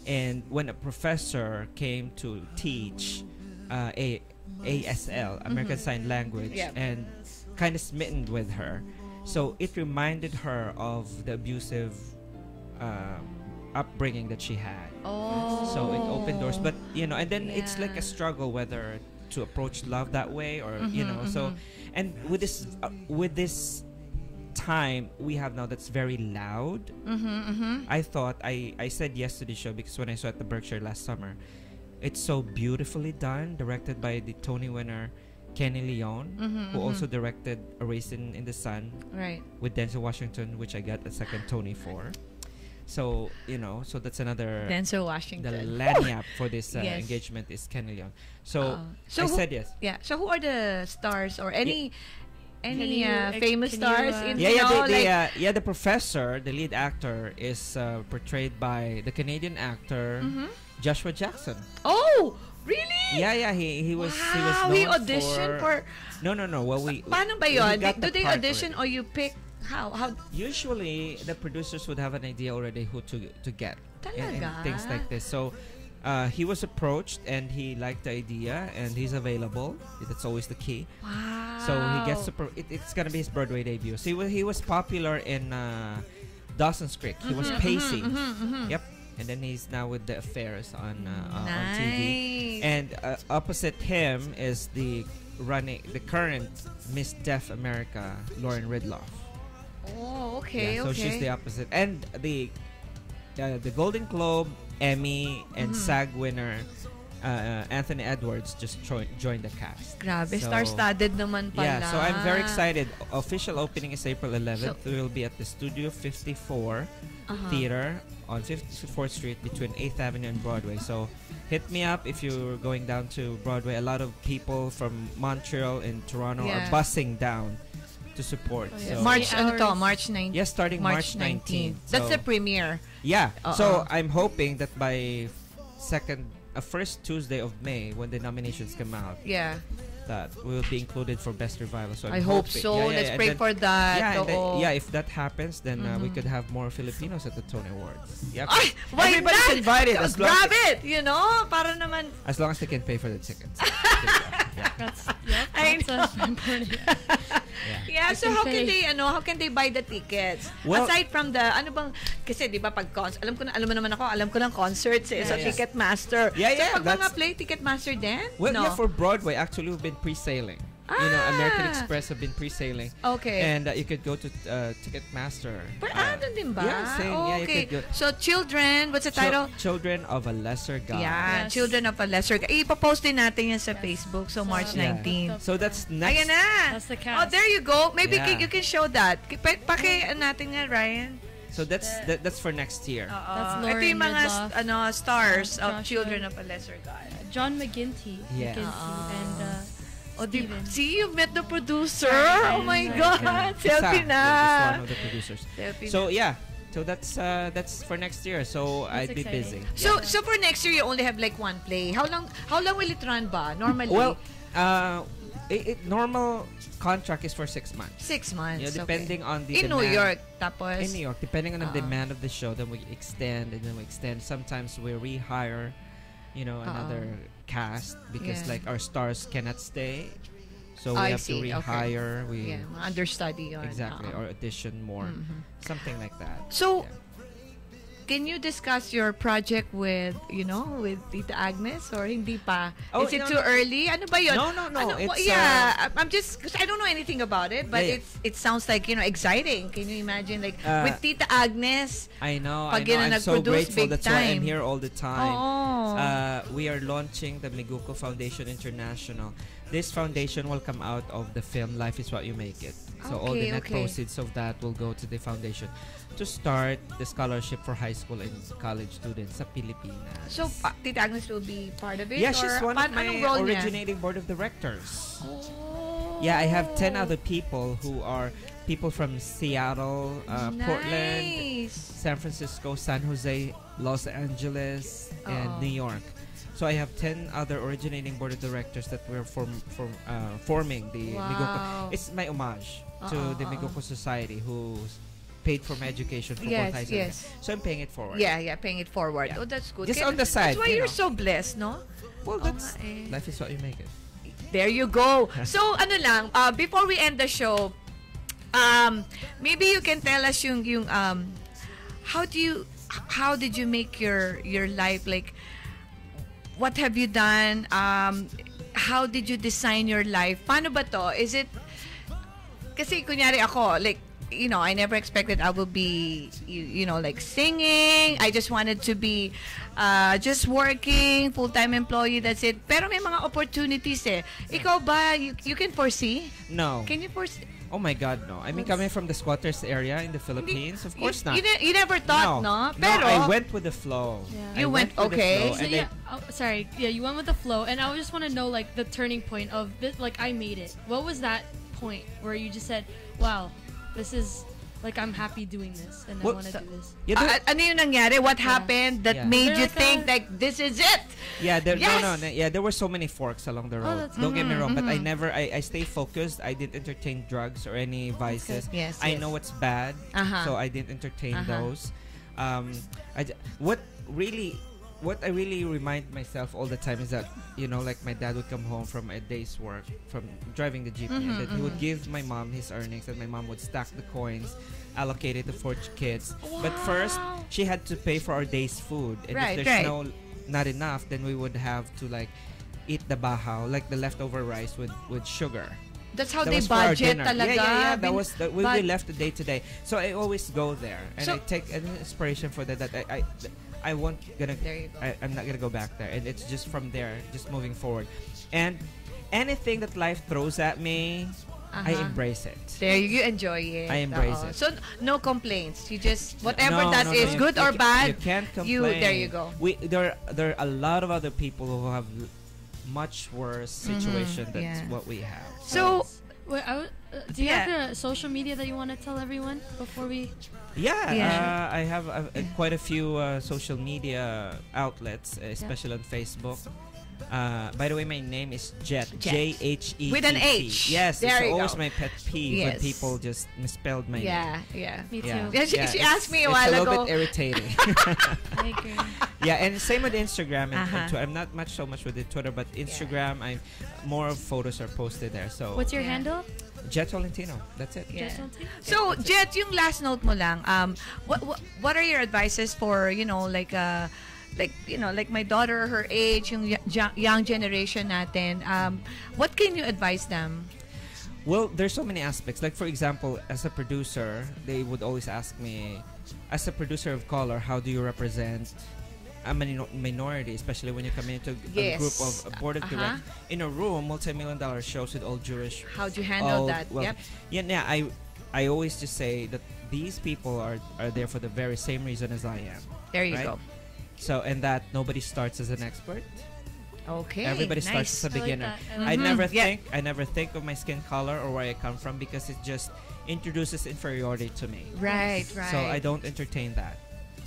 and when a professor came to teach ASL, American Sign Language, and kind of smitten with her, so it reminded her of the abusive upbringing that she had. So it opened doors, but and then it's like a struggle whether to approach love that way or so. And with this time we have now that's very loud, I thought I said yes to the show because when I saw it at the Berkshire last summer, it's so beautifully done, directed by the Tony winner Kenny Leon, who also directed A Race in the Sun with Denzel Washington, which I got a second Tony for. So, so that's another... Denzel Washington. The lanyap for this Yes. engagement is Ken Leon. So, So I who- said yes. Yeah. So who are the stars or any Can you famous can stars you, in The professor, the lead actor, is portrayed by the Canadian actor Joshua Jackson. Oh, really? Yeah, he was. Wow, he was known he auditioned for. No. Well, Paano ba we yun? got Do the they part audition already. or you pick? How? Usually, the producers would have an idea already who to get and Talaga? things like this. So. He was approached and he liked the idea and he's available. That's always the key. Wow. So he gets it's gonna be his Broadway debut. So he was popular in Dawson's Creek. He was Pacey. Yep. And then he's now with The Affairs on TV. And opposite him is the current Miss Deaf America, Lauren Ridloff. Oh, okay, So she's the opposite. And the Golden Globe, Emmy, and SAG winner Anthony Edwards just joined the cast. Grabe, So, star-studded naman pala. Yeah, so I'm very excited. Official opening is April 11th. We will be at the Studio 54 Theater on 54th Street between 8th Avenue and Broadway. So hit me up if you're going down to Broadway. A lot of people from Montreal and Toronto are bussing down to support. So March 19th. Yes, starting March 19th. That's So- the premiere. Yeah. So I'm hoping that by first Tuesday of May, when the nominations come out, Yeah. that will be included for Best Revival. So I hope so. Let's and pray then- for that. Yeah, and then, Oo. if that happens, then we could have more Filipinos at the Tony Awards. Yep. Ay, why Everybody's not? invited as long Grab it, para naman. as long as they can pay for the tickets. That's I that's important. Yeah, You so can pay. how can they buy the tickets? Well- Aside from the kasi 'di ba pag alam ko ng concerts so Yeah. Ticketmaster. Yeah, So pag mga that's- play Ticketmaster din? Well, no. yeah, for Broadway, actually, we've been pre-sailing. American Express have been pre-sailing. Okay. And you could go to Ticketmaster. Doon din ba? Yeah, same. Yeah, you okay. could go. So Children, what's the title? Children of a Lesser God. Yeah, Children of a Lesser God. Ipopost din natin yan sa Facebook. So March 19. So that's next. Ayan na. That's the Oh, cast. there you go. Maybe Yeah. you can show that. Natin nga, Ryan. So that's for next year. That's Ito Lauren yung mga Ridloff, stars of Joshua. Children of a Lesser God. John McGinty. Yeah. And Steven. See, you met the producer. Right, Oh my right, God. right. Selfie Isa, na. is one of the producers. Selfie So na. yeah, so that's for next year. So That's I'd be busy. exciting. So for next year, you only have like one play. How long will it run ba? Normally? Well, normal contract is for 6 months. 6 months. Yeah, depending on the In demand. New York, tapos? In New York, depending on the demand of the show, then we extend and then we extend. Sometimes we rehire, another cast because Yeah. like our stars cannot stay, so we I have to see. Okay. rehire. Yeah, understudy yun. Exactly, or audition more, something like that. So, Yeah. can you discuss your project with Tita Agnes or hindi pa? Oh, Is it no, too no. early? Ano ba yun? No. It's, I'm just, because I don't know anything about it, but Yeah, it sounds like, exciting. Can you imagine, like, with Tita Agnes? I know. Pag I'm so nag-produce grateful. big That's why I'm time. here all the time. Oo. We are launching the Miguco Foundation International. This foundation will come out of the film Life is What You Make It. So all the net proceeds of that will go to the foundation to start the scholarship for high school and college students sa Pilipinas. So, Tita Agnes will be part of it? Yeah, she's or one of my anong role niya? originating board of directors. Oh. Yeah, I have 10 other people who are people from Seattle, Portland, Nice. San Francisco, San Jose, Los Angeles, and New York. So I have 10 other originating board of directors that we're forming the Miguco. It's my homage to the Miguco Society, who's paid for my education for both high school. So I'm paying it forward. Yeah, paying it forward. Yeah. Oh, that's good. Just on the side, That's why you you're so blessed, no? Well, that's nga eh. life is what you make it. There you go. So, before we end the show, maybe you can tell us how did you make your life, like, what have you done? How did you design your life? Paano ba to? Is it, kasi kunyari ako, like, I never expected I will be, like singing. I just wanted to be just working, full-time employee, that's it. Pero may mga opportunities eh. Ikaw ba, you can foresee? No. Can you foresee? Oh my God, no. I mean, coming from the squatters area in the Philippines, of course not. You never thought, no? Pero I went with the flow. Yeah. You went okay. So sorry. Yeah, you went with the flow, and I just want to know like the turning point of this. Like, I made it. What was that point where you just said, "Wow, this is like I'm happy doing this, and I want to do this." Ano yung nangyari? What happened that made you think like this is it? Yeah, there were so many forks along the road. Don't get me wrong, but I stay focused. I didn't entertain drugs or any vices. Yes, I know what's bad, so I didn't entertain those. What I really remind myself all the time is that, you know, like my dad would come home from a day's work from driving the jeepney, and then he would give my mom his earnings, and my mom would stack the coins, allocate it to 4 kids. Wow. But first, she had to pay for our day's food, and if there's not enough, then we would have to like eat the bahaw, like the leftover rice with sugar. That's how they budget talaga. Yeah. That was we left the day to day. So I always go there, and I take an inspiration for that. I'm not gonna go back there, and it's just from there, just moving forward, and anything that life throws at me, I embrace it. There you enjoy it. I embrace it. So no complaints. You just whatever is good or bad. You can't complain. There you go. There are a lot of other people who have much worse situation than what we have. So wait, do you have a social media that you want to tell everyone before we? Yeah. I have quite a few social media outlets, especially on Facebook. By the way, my name is Jet. J-H-E-T-T. With an H. Yes, it's always my pet peeve when people just misspelled my name. Yeah. Me too. Yeah, she asked me a while ago. It's a little bit irritating. I agree. Yeah, and same with Instagram and Twitter. I'm not so much with the Twitter, but Instagram, more of photos are posted there. So what's your handle? Jet Tolentino. That's it. Yeah. So Jet, yung last note mo lang. What are your advices for like my daughter, her age, yung young generation natin? What can you advise them? Well, there's so many aspects. Like, for example, as a producer, they would always ask me, as a producer of color, how do you represent a minority, especially when you come into a group of a board of directors in a room, multi-million-dollar shows with all Jewish. How'd you handle that? I always just say that these people are there for the very same reason as I am. There you go. So, and that nobody starts as an expert. Okay. Everybody starts as a beginner. I never think of my skin color or where I come from, because it just introduces inferiority to me. Right. So I don't entertain that.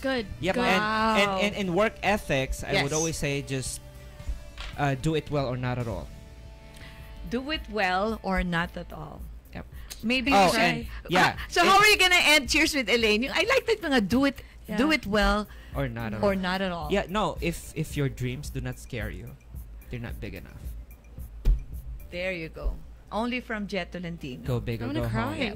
Good. Yep. Good. And in work ethics, I would always say just do it well or not at all. Do it well or not at all. Yep. Maybe So how are you gonna end Cheers with Elaine? I like that mga do it well or not at all. Yeah, no, if your dreams do not scare you, they're not big enough. There you go. Only from Jet Tolentino. Go big or go home. Yeah.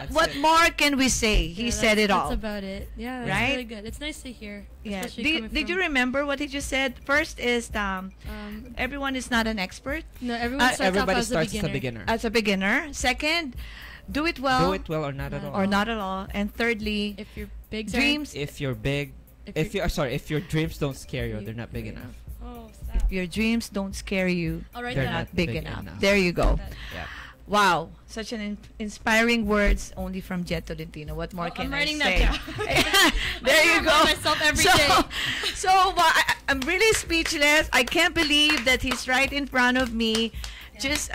What more can we say? He said it all. That's about it. Yeah, that's really good. It's nice to hear. Yeah. Did you remember what he just said? First is everyone is not an expert. No, everybody starts as a beginner. As a beginner. Second, do it well. Do it well or not at all. Or not at all. And thirdly, if your big dreams. If your dreams don't scare you, they're not big enough. If your dreams don't scare you, they're not big enough. There you go. Yeah. Wow, such an inspiring words only from Jet Tolentino. What more can I say? I'm writing that down. There you go. Myself every day. So I'm really speechless. I can't believe that he's right in front of me. Just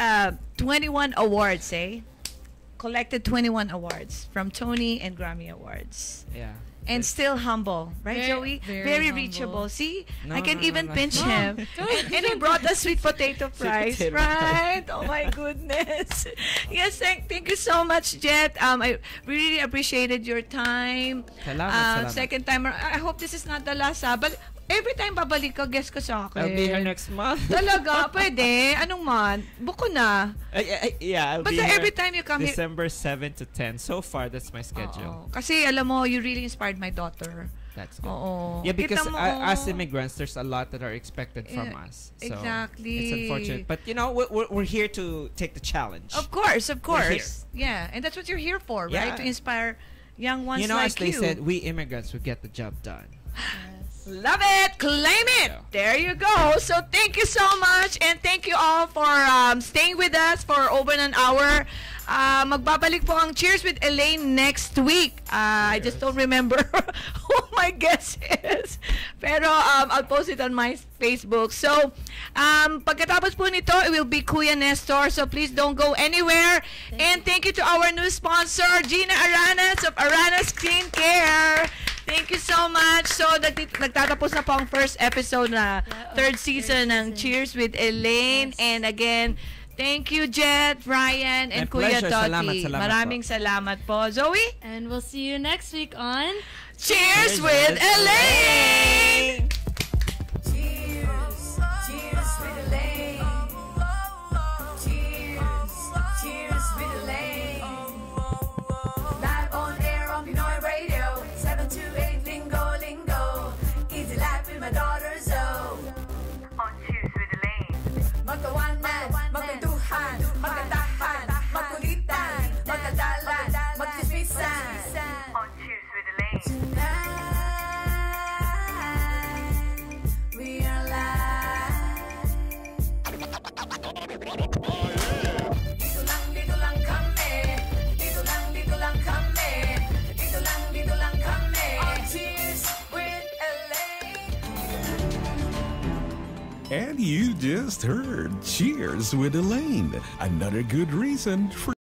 21 awards, collected 21 awards from Tony and Grammy Awards. Yeah. And still humble, right, Joey? Very reachable. See, I can even pinch him. And he brought us sweet potato fries, right? Oh my goodness. Yes, thank you so much, Jet. I really appreciated your time. Salamat. Second time, I hope this is not the last. But every time babalik ka, guest ka sa akin. I'll be here next month. Talaga? Pwede? Anong month? Buko na. Yeah, I'll be here every time you come December 7 to 10. So far, that's my schedule. Kasi alam mo, you really inspired my daughter. That's good. Oo. Yeah, because as immigrants, there's a lot that are expected from us. So exactly. It's unfortunate. But, we're here to take the challenge. Of course. Yeah, and that's what you're here for, right? To inspire young ones like you. As they said, we immigrants will get the job done. Love it! Claim it! There you go. So thank you so much and thank you all for staying with us for over an hour. Magbabalik po ang Cheers with Elaine next week. I just don't remember who my guest is. Pero I'll post it on my Facebook. So, pagkatapos po nito, it will be Kuya Nestor. So please don't go anywhere. And thank you to our new sponsor, Gina Aranas of Aranas Skincare. Thank you so much. So, nagtatapos na po ang first episode na third season ng Cheers with Elaine. Yes. And again, thank you, Jet, Ryan, and Kuya Toti. Maraming salamat po. Zoe? And we'll see you next week on Cheers with Elaine! Cheers. Cheers with Elaine. Cheers. Cheers with Elaine. Live on air on Pinoy Radio. 7 to 8 lingo. Easy life with my daughter Zoe. On Cheers with Elaine. Magkawanan, magkantuhan, magkantahan, magkulitan, magkadalan, magtismisan. On Cheers with Elaine. Tonight, we are live. Dito lang kami. Dito lang kami. Dito lang kami. On Cheers with Elaine. And you just heard Cheers with Elaine. Another good reason for